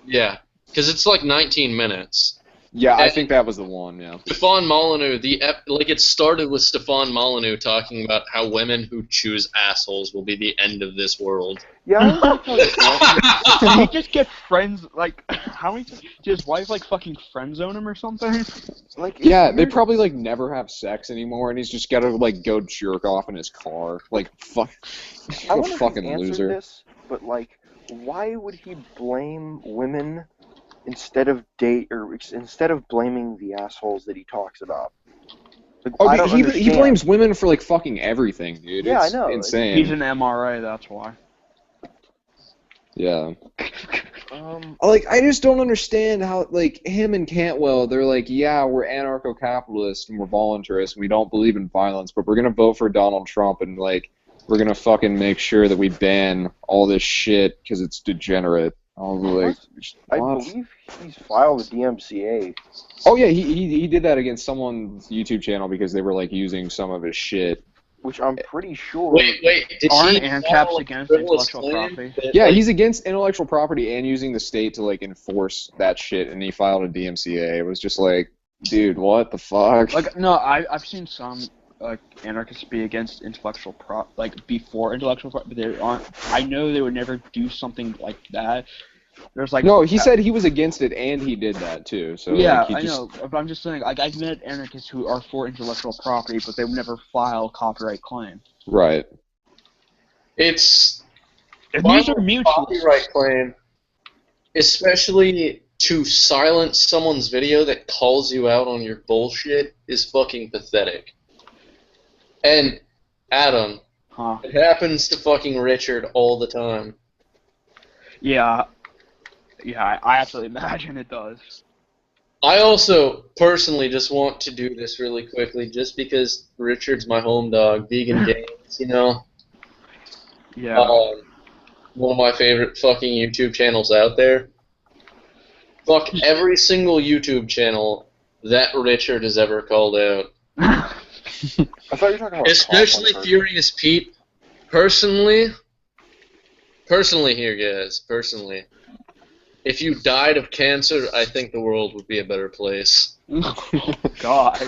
Yeah, because it's like 19 minutes. Yeah, I think that was the one. Yeah. Stefan Molyneux, it started with Stefan Molyneux talking about how women who choose assholes will be the end of this world. Yeah, I like how this works. Did he just get friends? Like, how many? Did his wife like fucking friend zone him or something? Like, Yeah, they probably like never have sex anymore, and he's just gotta like go jerk off in his car. Like, fuck, I what wonder a if fucking he answered loser. this, but like, why would he blame women instead of blaming the assholes that he talks about? Like, I don't he understand. blames women for like fucking everything, dude. Yeah, It's I know. insane. He's an MRA, that's why. Yeah. Like, I just don't understand how, like, him and Cantwell, they're like, yeah, we're anarcho-capitalists and we're voluntarists and we don't believe in violence, but we're gonna vote for Donald Trump and, like, we're gonna fucking make sure that we ban all this shit because it's degenerate. I was like, I what? believe he's filed a DMCA. Oh yeah, he did that against someone's YouTube channel because they were, like, using some of his shit. Which I'm pretty sure. Wait, did Aren't he ANCAPs file a against frivolous intellectual claim property? that, Yeah, like, he's against intellectual property and using the state to, like, enforce that shit, and he filed a DMCA. It was just like, dude, what the fuck? Like, no, I've seen some like anarchists be against intellectual be for intellectual property, but they aren't. I know they would never do something like that. There's like no, he said he was against it, and he did that too. So yeah, like, he I just, know. But I'm just saying, like, I've met anarchists who are for intellectual property, but they would never file copyright claim. right. it's And these are mutual. copyright claim, especially to silence someone's video that calls you out on your bullshit, is fucking pathetic. And Adam, Huh? it happens to fucking Richard all the time. Yeah. Yeah, I absolutely imagine it does. I also personally just want to do this really quickly, just because Richard's my home dog. Vegan Games, you know, Yeah. one of my favorite fucking YouTube channels out there. Fuck every single YouTube channel that Richard has ever called out. I thought you were talking about Especially Coughlin first. Furious Pete. Personally here, guys, personally. If you died of cancer, I think the world would be a better place. God.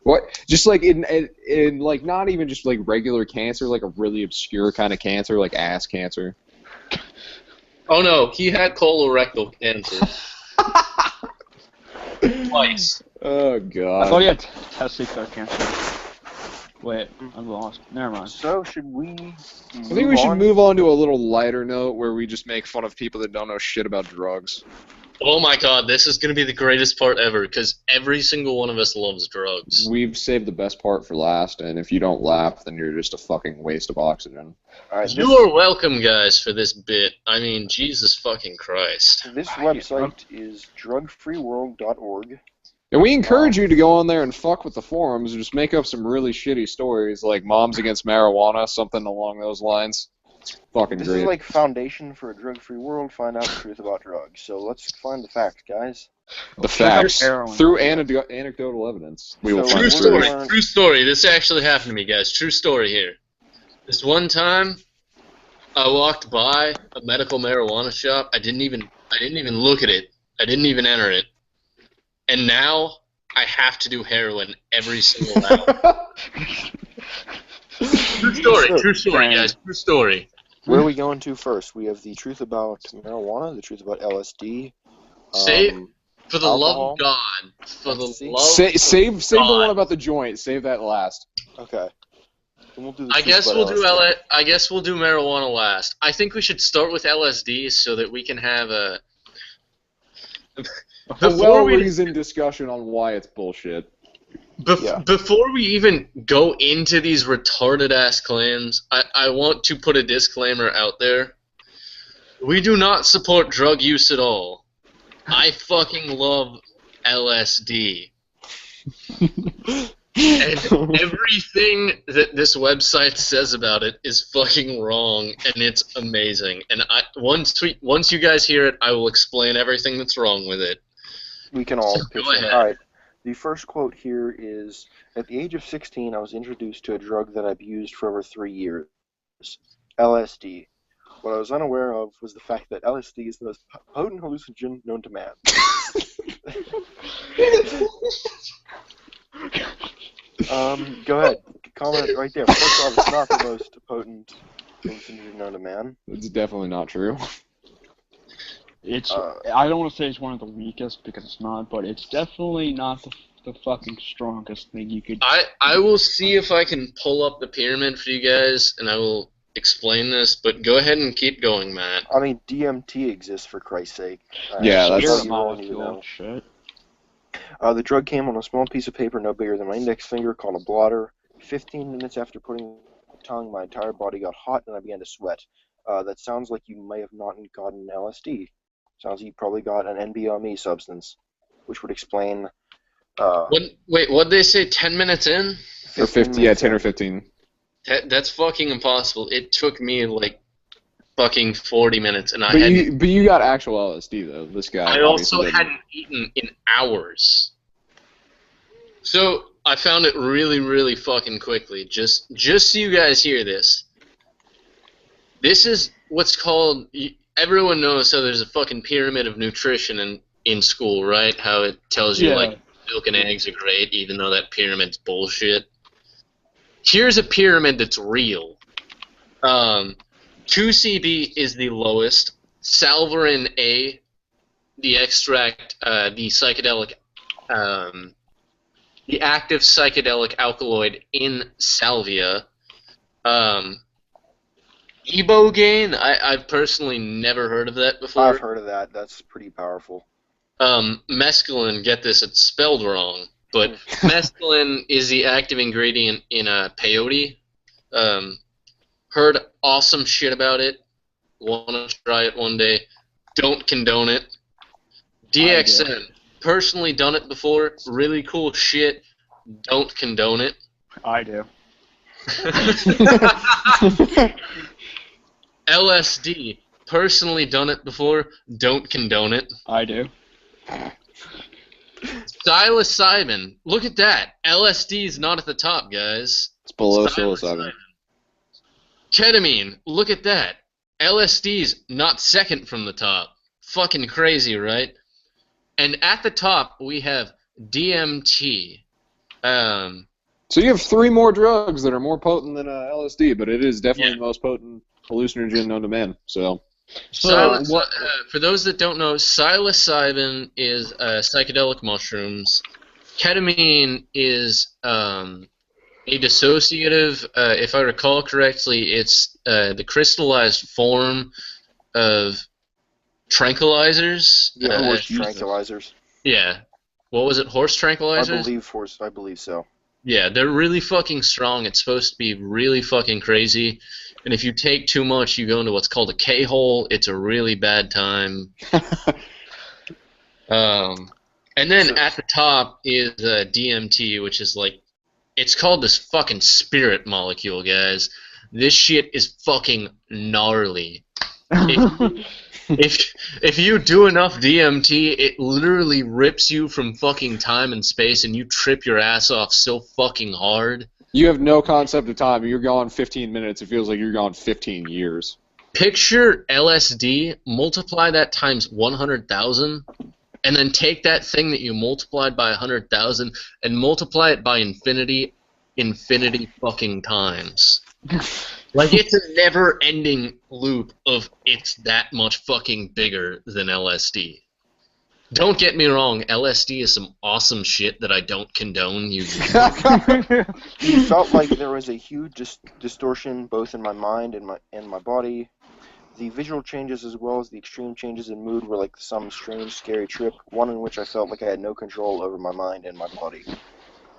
What? Just like in like not even just like regular cancer, like a really obscure kind of cancer, like ass cancer. Oh no, he had colorectal cancer. Twice. Oh I god. thought you had testicular cancer. Wait, I'm lost. Never mind. So should we? I think we should move on to a little lighter note where we just make fun of people that don't know shit about drugs. Oh my god, this is gonna be the greatest part ever, because every single one of us loves drugs. We've saved the best part for last, and if you don't laugh, then you're just a fucking waste of oxygen. All right, You are welcome, guys, for this bit. I mean, Jesus fucking Christ. this website is drugfreeworld.org. And we encourage you to go on there and fuck with the forums and just make up some really shitty stories like Moms Against Marijuana, something along those lines. It's fucking This great. is like foundation for a drug-free world. Find out the truth about drugs. So let's find the facts, guys. The Check out facts. heroin. Through anecdotal evidence. We will So, find True the we're truth. gonna- story. True story. This actually happened to me, guys. True story here. This one time, I walked by a medical marijuana shop. I didn't even look at it. I didn't even enter it. And now I have to do heroin every single hour. True story. True story, guys. True story. Where are we going to first? We have the truth about marijuana, the truth about LSD. Say, for the love alcohol, of God, for the ecstasy. love. Save the God. one about the joint. Save that last. Okay. Then we'll do the I truth guess about we'll do LSD. I guess we'll do marijuana last. I think we should start with LSD so that we can have a. A Before we well-reasoned discussion on why it's bullshit. Yeah. Before we even go into these retarded ass claims, I want to put a disclaimer out there. We do not support drug use at all. I fucking love LSD. And everything that this website says about it is fucking wrong, and it's amazing. And once you guys hear it, I will explain everything that's wrong with it. We can all Go pitch in. ahead. All right. The first quote here is, at the age of 16, I was introduced to a drug that I've used for over 3 years, LSD. What I was unaware of was the fact that LSD is the most potent hallucinogen known to man. Go ahead. Comment right there. First off, it's not the most potent hallucinogen known to man. It's definitely not true. It's. I don't want to say it's one of the weakest because it's not, but it's definitely not the fucking strongest thing you could. I will see if I can pull up the pyramid for you guys, and I will explain this, but go ahead and keep going, Matt. I mean, DMT exists, for Christ's sake. Yeah, that's- Spirit something you won't even molecule know. shit. The drug came on a small piece of paper no bigger than my index finger called a blotter. 15 minutes after putting my tongue, my entire body got hot and I began to sweat. That sounds like you may have not gotten LSD. Sounds like you probably got an NBME substance, which would explain... Wait, what'd they say, 10 minutes in? Or 50, yeah, 10 or 15. That's fucking impossible. It took me, like, fucking 40 minutes, and But you got actual LSD though. This guy. I also obviously didn't. hadn't eaten in hours. So I found it really, really fucking quickly. Just so you guys hear this. This is what's called. Everyone knows how there's a fucking pyramid of nutrition in school, right? How it tells you Yeah. like milk and eggs are great, even though that pyramid's bullshit. Here's a pyramid that's real. 2CB is the lowest. Salverin A, the extract, the psychedelic, the active psychedelic alkaloid in salvia. Ibogaine, I've personally never heard of that before. I've heard of that. That's pretty powerful. Mescaline, get this, it's spelled wrong, but mescaline is the active ingredient in peyote. Heard awesome shit about it. Want to try it one day. Don't condone it. DXN. Personally done it before. Really cool shit. Don't condone it. I do. LSD. Personally done it before. Don't condone it. I do. Psilocybin. Look at that. LSD is not at the top, guys. It's below psilocybin. Ketamine. Look at that. LSD's not second from the top. Fucking crazy, right? And at the top, we have DMT. So you have 3 more drugs that are more potent than LSD, but it is definitely the most potent hallucinogen known to man. So, for those that don't know, psilocybin is psychedelic mushrooms. Ketamine is a dissociative. If I recall correctly, it's the crystallized form of tranquilizers. Yeah, horse tranquilizers. Yeah. What was it? Horse tranquilizers? I believe so. Yeah, they're really fucking strong. It's supposed to be really fucking crazy. And if you take too much, you go into what's called a K-hole. It's a really bad time. And then at the top is DMT, which is like, it's called this fucking spirit molecule, guys. This shit is fucking gnarly. If you do enough DMT, it literally rips you from fucking time and space, and you trip your ass off so fucking hard. You have no concept of time. You're gone 15 minutes. It feels like you're gone 15 years. Picture LSD, multiply that times 100,000, and then take that thing that you multiplied by 100,000 and multiply it by infinity fucking times. Like, it's a never-ending loop of it's that much fucking bigger than LSD. Don't get me wrong, LSD is some awesome shit that I don't condone. You felt like there was a huge distortion both in my mind and my body. The visual changes as well as the extreme changes in mood were like some strange, scary trip, one in which I felt like I had no control over my mind and my body.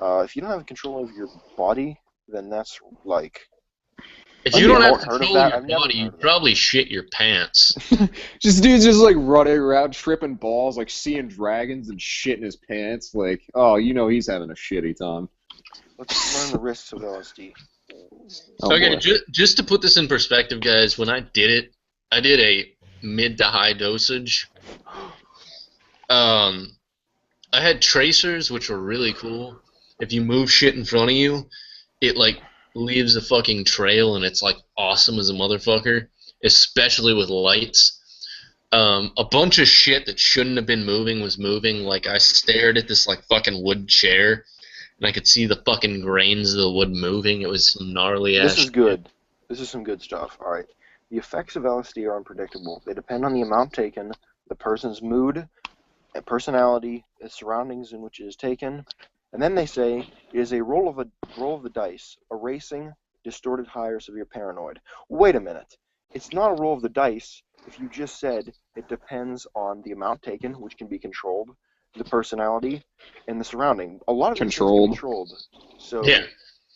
If you don't have control over your body, then that's like... If you don't have control of your body, you probably shit your pants. Just dude's just like running around tripping balls, like seeing dragons and shit in his pants. Like, oh, you know he's having a shitty time. Let's learn the risks of LSD. Oh, okay, just to put this in perspective, guys, when I did it, I did a mid to high dosage. I had tracers, which were really cool. If you move shit in front of you, it like leaves a fucking trail, and it's like awesome as a motherfucker, especially with lights. A bunch of shit that shouldn't have been moving was moving. Like, I stared at this like fucking wood chair, and I could see the fucking grains of the wood moving. It was some gnarly ass. This is good. This is some good stuff. All right. The effects of LSD are unpredictable. They depend on the amount taken, the person's mood, and personality, the surroundings in which it is taken. And then they say it is a roll of the dice, erasing distorted high or severe paranoid. Wait a minute. It's not a roll of the dice if you just said it depends on the amount taken, which can be controlled, the personality, and the surrounding. A lot of things can be controlled. So yeah.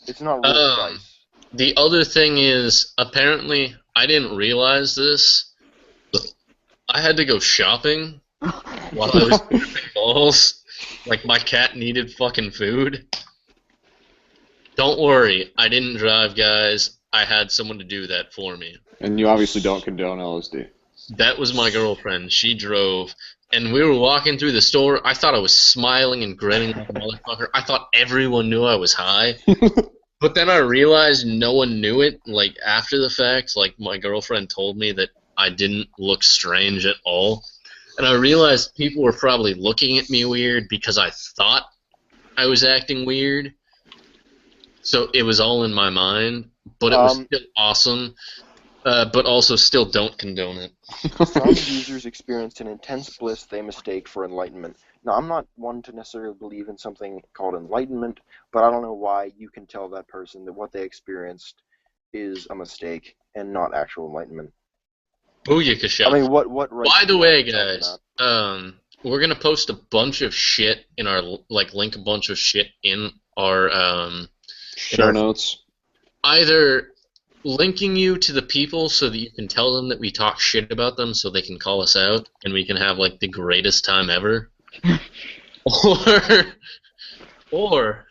It's not a roll of the dice. The other thing is, apparently, I didn't realize this, but I had to go shopping while I was tripping balls. Like, my cat needed fucking food. Don't worry, I didn't drive, guys. I had someone to do that for me. And you obviously don't condone LSD. That was my girlfriend. She drove. And we were walking through the store. I thought I was smiling and grinning like a motherfucker. I thought everyone knew I was high. But then I realized no one knew it. Like, after the fact, like, my girlfriend told me that I didn't look strange at all. And I realized people were probably looking at me weird because I thought I was acting weird. So it was all in my mind, but it was still awesome. But also still don't condone it. Some users experienced an intense bliss they mistake for enlightenment. Now, I'm not one to necessarily believe in something called enlightenment, but I don't know why you can tell that person that what they experienced is a mistake and not actual enlightenment. Booyakasha. I mean, what right? By the way, guys, we're gonna post a bunch of shit in our link a bunch of shit in our Show notes. either linking you to the people so that you can tell them that we talk shit about them so they can call us out and we can have like the greatest time ever. or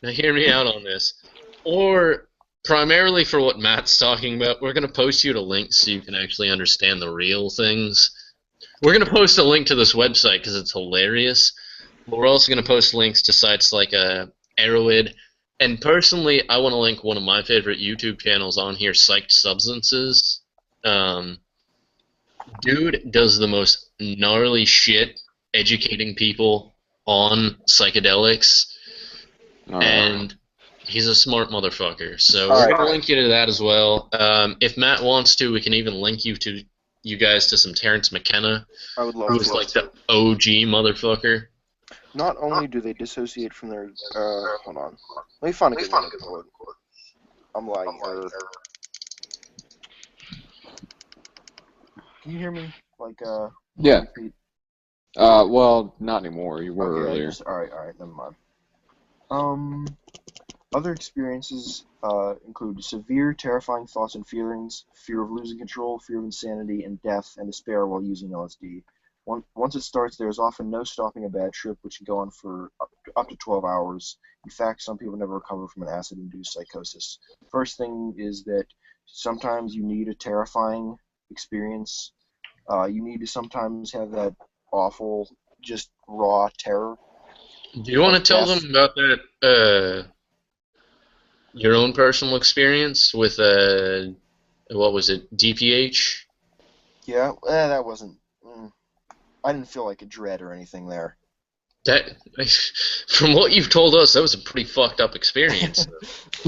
now hear me out on this. Or primarily for what Matt's talking about, we're gonna post you to links so you can actually understand the real things. We're gonna post a link to this website because it's hilarious. But we're also gonna post links to sites like Arrowhead. And personally, I want to link one of my favorite YouTube channels on here, Psyched Substances. Dude does the most gnarly shit educating people on psychedelics, and he's a smart motherfucker. So we're going to link you to that as well. If Matt wants to, we can even link you guys to some Terrence McKenna, I would love who's to. like the OG motherfucker. Not only do they dissociate from their, hold on. Let me find a good one. I'm lagging. Can you hear me? Like, Yeah. repeat? Well, not anymore. You were Okay, earlier. Alright, never mind. Other experiences include severe, terrifying thoughts and feelings, fear of losing control, fear of insanity, and death and despair while using LSD. Once it starts, there is often no stopping a bad trip, which can go on for up to 12 hours. In fact, some people never recover from an acid-induced psychosis. First thing is that sometimes you need a terrifying experience. You need to sometimes have that awful, just raw terror. Do you want to tell Death. them about that, your own personal experience with, what was it, DPH? Yeah, that wasn't... I didn't feel like a dread or anything there. That, from what you've told us, that was a pretty fucked up experience.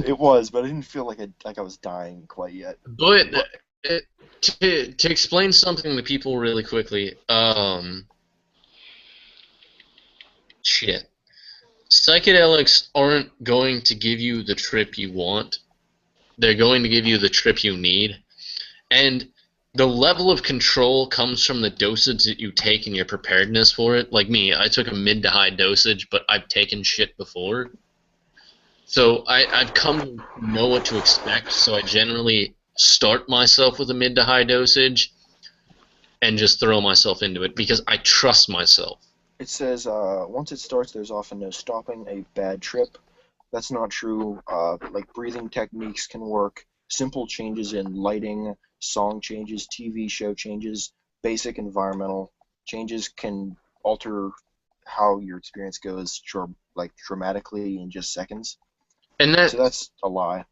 It was, but I didn't feel like I was dying quite yet. But to explain something to people really quickly, shit. Psychedelics aren't going to give you the trip you want. They're going to give you the trip you need. And the level of control comes from the dosage that you take and your preparedness for it. Like me, I took a mid to high dosage, but I've taken shit before. So I've come to know what to expect, so I generally start myself with a mid to high dosage and just throw myself into it because I trust myself. It says, once it starts, there's often no stopping a bad trip. That's not true. Like, breathing techniques can work. Simple changes in lighting, song changes, TV show changes, basic environmental changes can alter how your experience goes, dramatically in just seconds. And So that's a lie.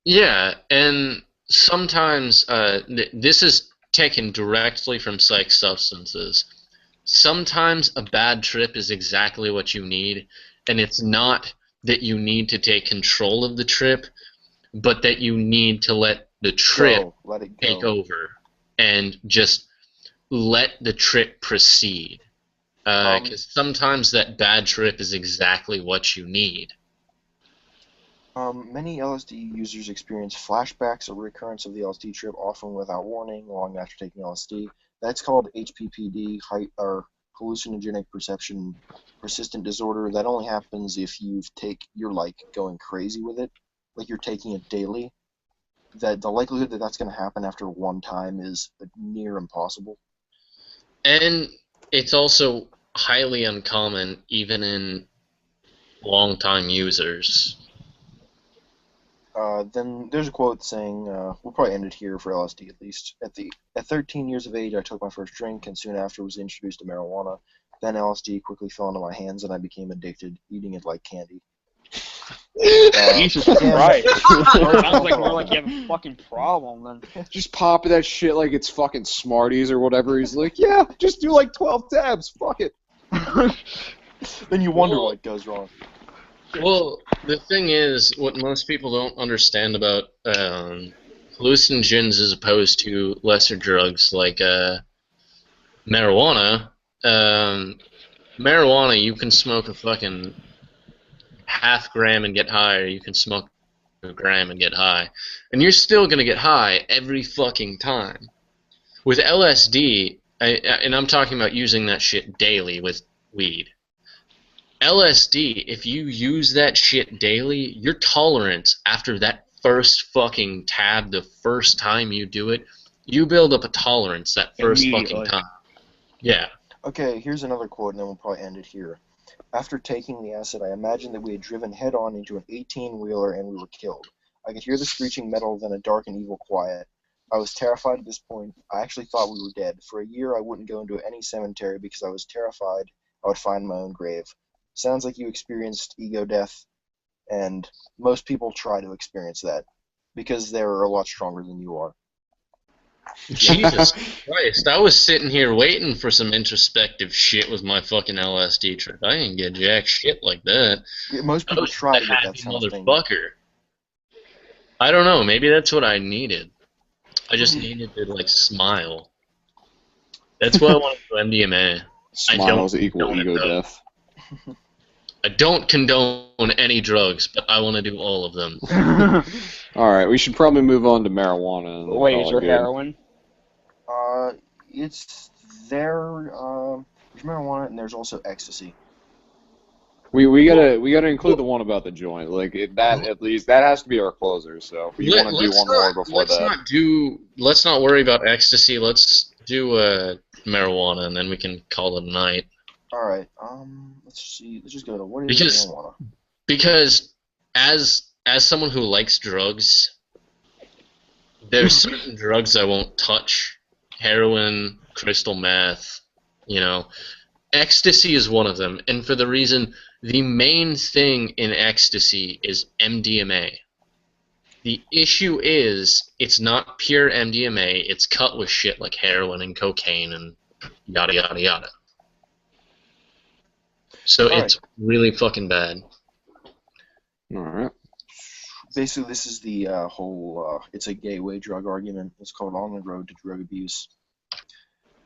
yeah, and sometimes this is taken directly from psych substances. Sometimes a bad trip is exactly what you need, and it's not that you need to take control of the trip, but that you need to let the trip Let it go. take over and just let the trip proceed. Because sometimes that bad trip is exactly what you need. Many LSD users experience flashbacks or recurrence of the LSD trip, often without warning, long after taking LSD. That's called HPPD, or hallucinogenic perception persistent disorder. That only happens if you're like going crazy with it, like you're taking it daily. That the likelihood that that's going to happen after one time is near impossible. And it's also highly uncommon, even in long-time users. Then there's a quote saying, we'll probably end it here for LSD at least. At 13 years of age, I took my first drink, and soon after was introduced to marijuana. Then LSD quickly fell into my hands, and I became addicted, eating it like candy. Jesus Christ. Sounds like more like you have a fucking problem then. Just pop that shit like it's fucking Smarties or whatever. He's like, yeah, just do like 12 tabs. Fuck it. Then you wonder what goes wrong. Well, the thing is, what most people don't understand about hallucinogens as opposed to lesser drugs like marijuana, marijuana, you can smoke a fucking half gram and get high, or you can smoke a gram and get high. And you're still going to get high every fucking time. With LSD, and I'm talking about using that shit daily with weed. LSD, if you use that shit daily, your tolerance after that first fucking tab, the first time you do it, you build up a tolerance that first fucking Immediately. time. Yeah. Okay, here's another quote, and then we'll probably end it here. After taking the acid, I imagined that we had driven head-on into an 18-wheeler and we were killed. I could hear the screeching metal, then a dark and evil quiet. I was terrified at this point. I actually thought we were dead. For a year, I wouldn't go into any cemetery because I was terrified I would find my own grave. Sounds like you experienced ego death, and most people try to experience that because they're a lot stronger than you are. Jesus Christ, I was sitting here waiting for some introspective shit with my fucking LSD trip. I didn't get jack shit like that. Most I people was try a to get that happy kind of thing. motherfucker. I don't know, maybe that's what I needed. I just needed to, like, smile. That's why I want to do MDMA. Smiles equal condone it, ego though. death. I don't condone any drugs, but I want to do all of them. All right, we should probably move on to marijuana. And Wait, call is it there good. heroin? It's there. There's marijuana and there's also ecstasy. We gotta include the one about the joint. Like that at least that has to be our closer. So if you want to do one more before that. Let's not worry about ecstasy. Let's do marijuana, and then we can call it a night. All right. Let's see. Let's just go to what is marijuana? Because as someone who likes drugs, there's certain drugs I won't touch. Heroin, crystal meth, Ecstasy is one of them, and for the reason, the main thing in ecstasy is MDMA. The issue is, it's not pure MDMA, it's cut with shit like heroin and cocaine and yada yada yada. So it's really fucking bad. Alright. Basically, this is the whole, it's a gateway drug argument. It's called On the Road to Drug Abuse.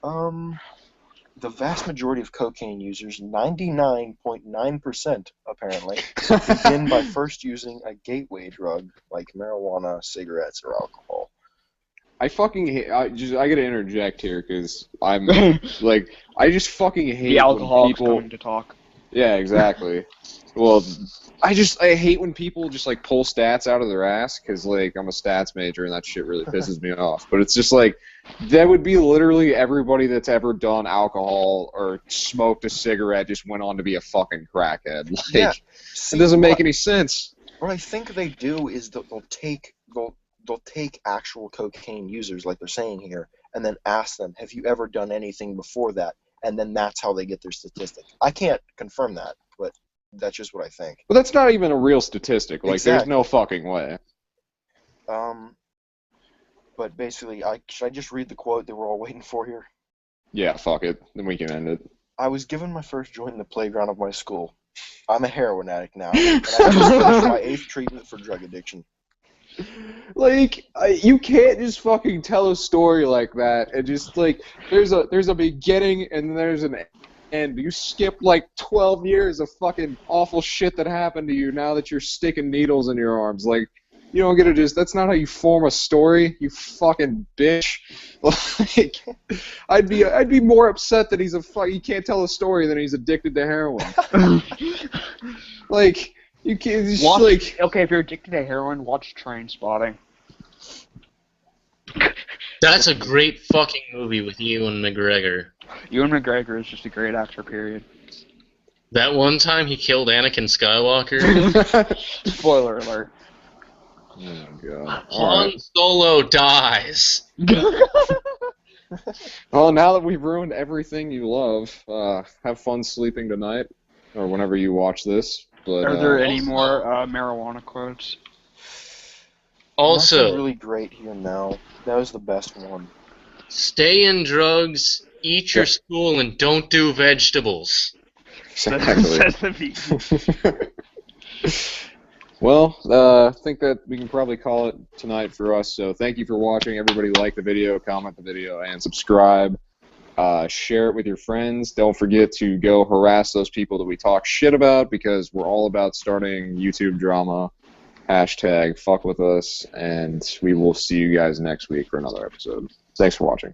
The vast majority of cocaine users, 99.9% apparently, begin by first using a gateway drug like marijuana, cigarettes, or alcohol. I fucking hate. I gotta interject here because I'm like I just fucking hate The alcoholics when people. coming to talk. Yeah, exactly. Well, I hate when people just like pull stats out of their ass because like I'm a stats major and that shit really pisses me off. But it's just like that would be literally everybody that's ever done alcohol or smoked a cigarette just went on to be a fucking crackhead. Like Yeah. it doesn't make any sense. What I think they do is they'll take actual cocaine users like they're saying here and then ask them, have you ever done anything before that? And then that's how they get their statistic. I can't confirm that, but that's just what I think. But that's not even a real statistic. Like, Exactly. there's no fucking way. But basically, should I just read the quote that we're all waiting for here? Yeah, fuck it. Then we can end it. I was given my first joint in the playground of my school. I'm a heroin addict now, and I just finished my 8th treatment for drug addiction. Like, you can't just fucking tell a story like that and just, like, there's a beginning and then there's an end. You skip, like, 12 years of fucking awful shit that happened to you now that you're sticking needles in your arms. Like, you don't get to just, that's not how you form a story, you fucking bitch. Like, I'd be more upset that he can't tell a story than he's addicted to heroin. Like, you can't just, Okay, if you're addicted to heroin, watch Trainspotting. That's a great fucking movie with Ewan McGregor. Ewan McGregor is just a great actor, period. That one time he killed Anakin Skywalker. Spoiler alert. Oh, God. Han Solo dies. Well, now that we've ruined everything you love, have fun sleeping tonight, or whenever you watch this. But, Are there any more marijuana quotes? Also, Nothing really great here now. That was the best one. stay in drugs, eat your stool, and don't do vegetables. Exactly. Says the vegan. Well, I think that we can probably call it tonight for us. So thank you for watching. Everybody like the video, comment the video, and subscribe. Share it with your friends. Don't forget to go harass those people that we talk shit about because we're all about starting YouTube drama. #fuck with us, and we will see you guys next week for another episode. Thanks for watching.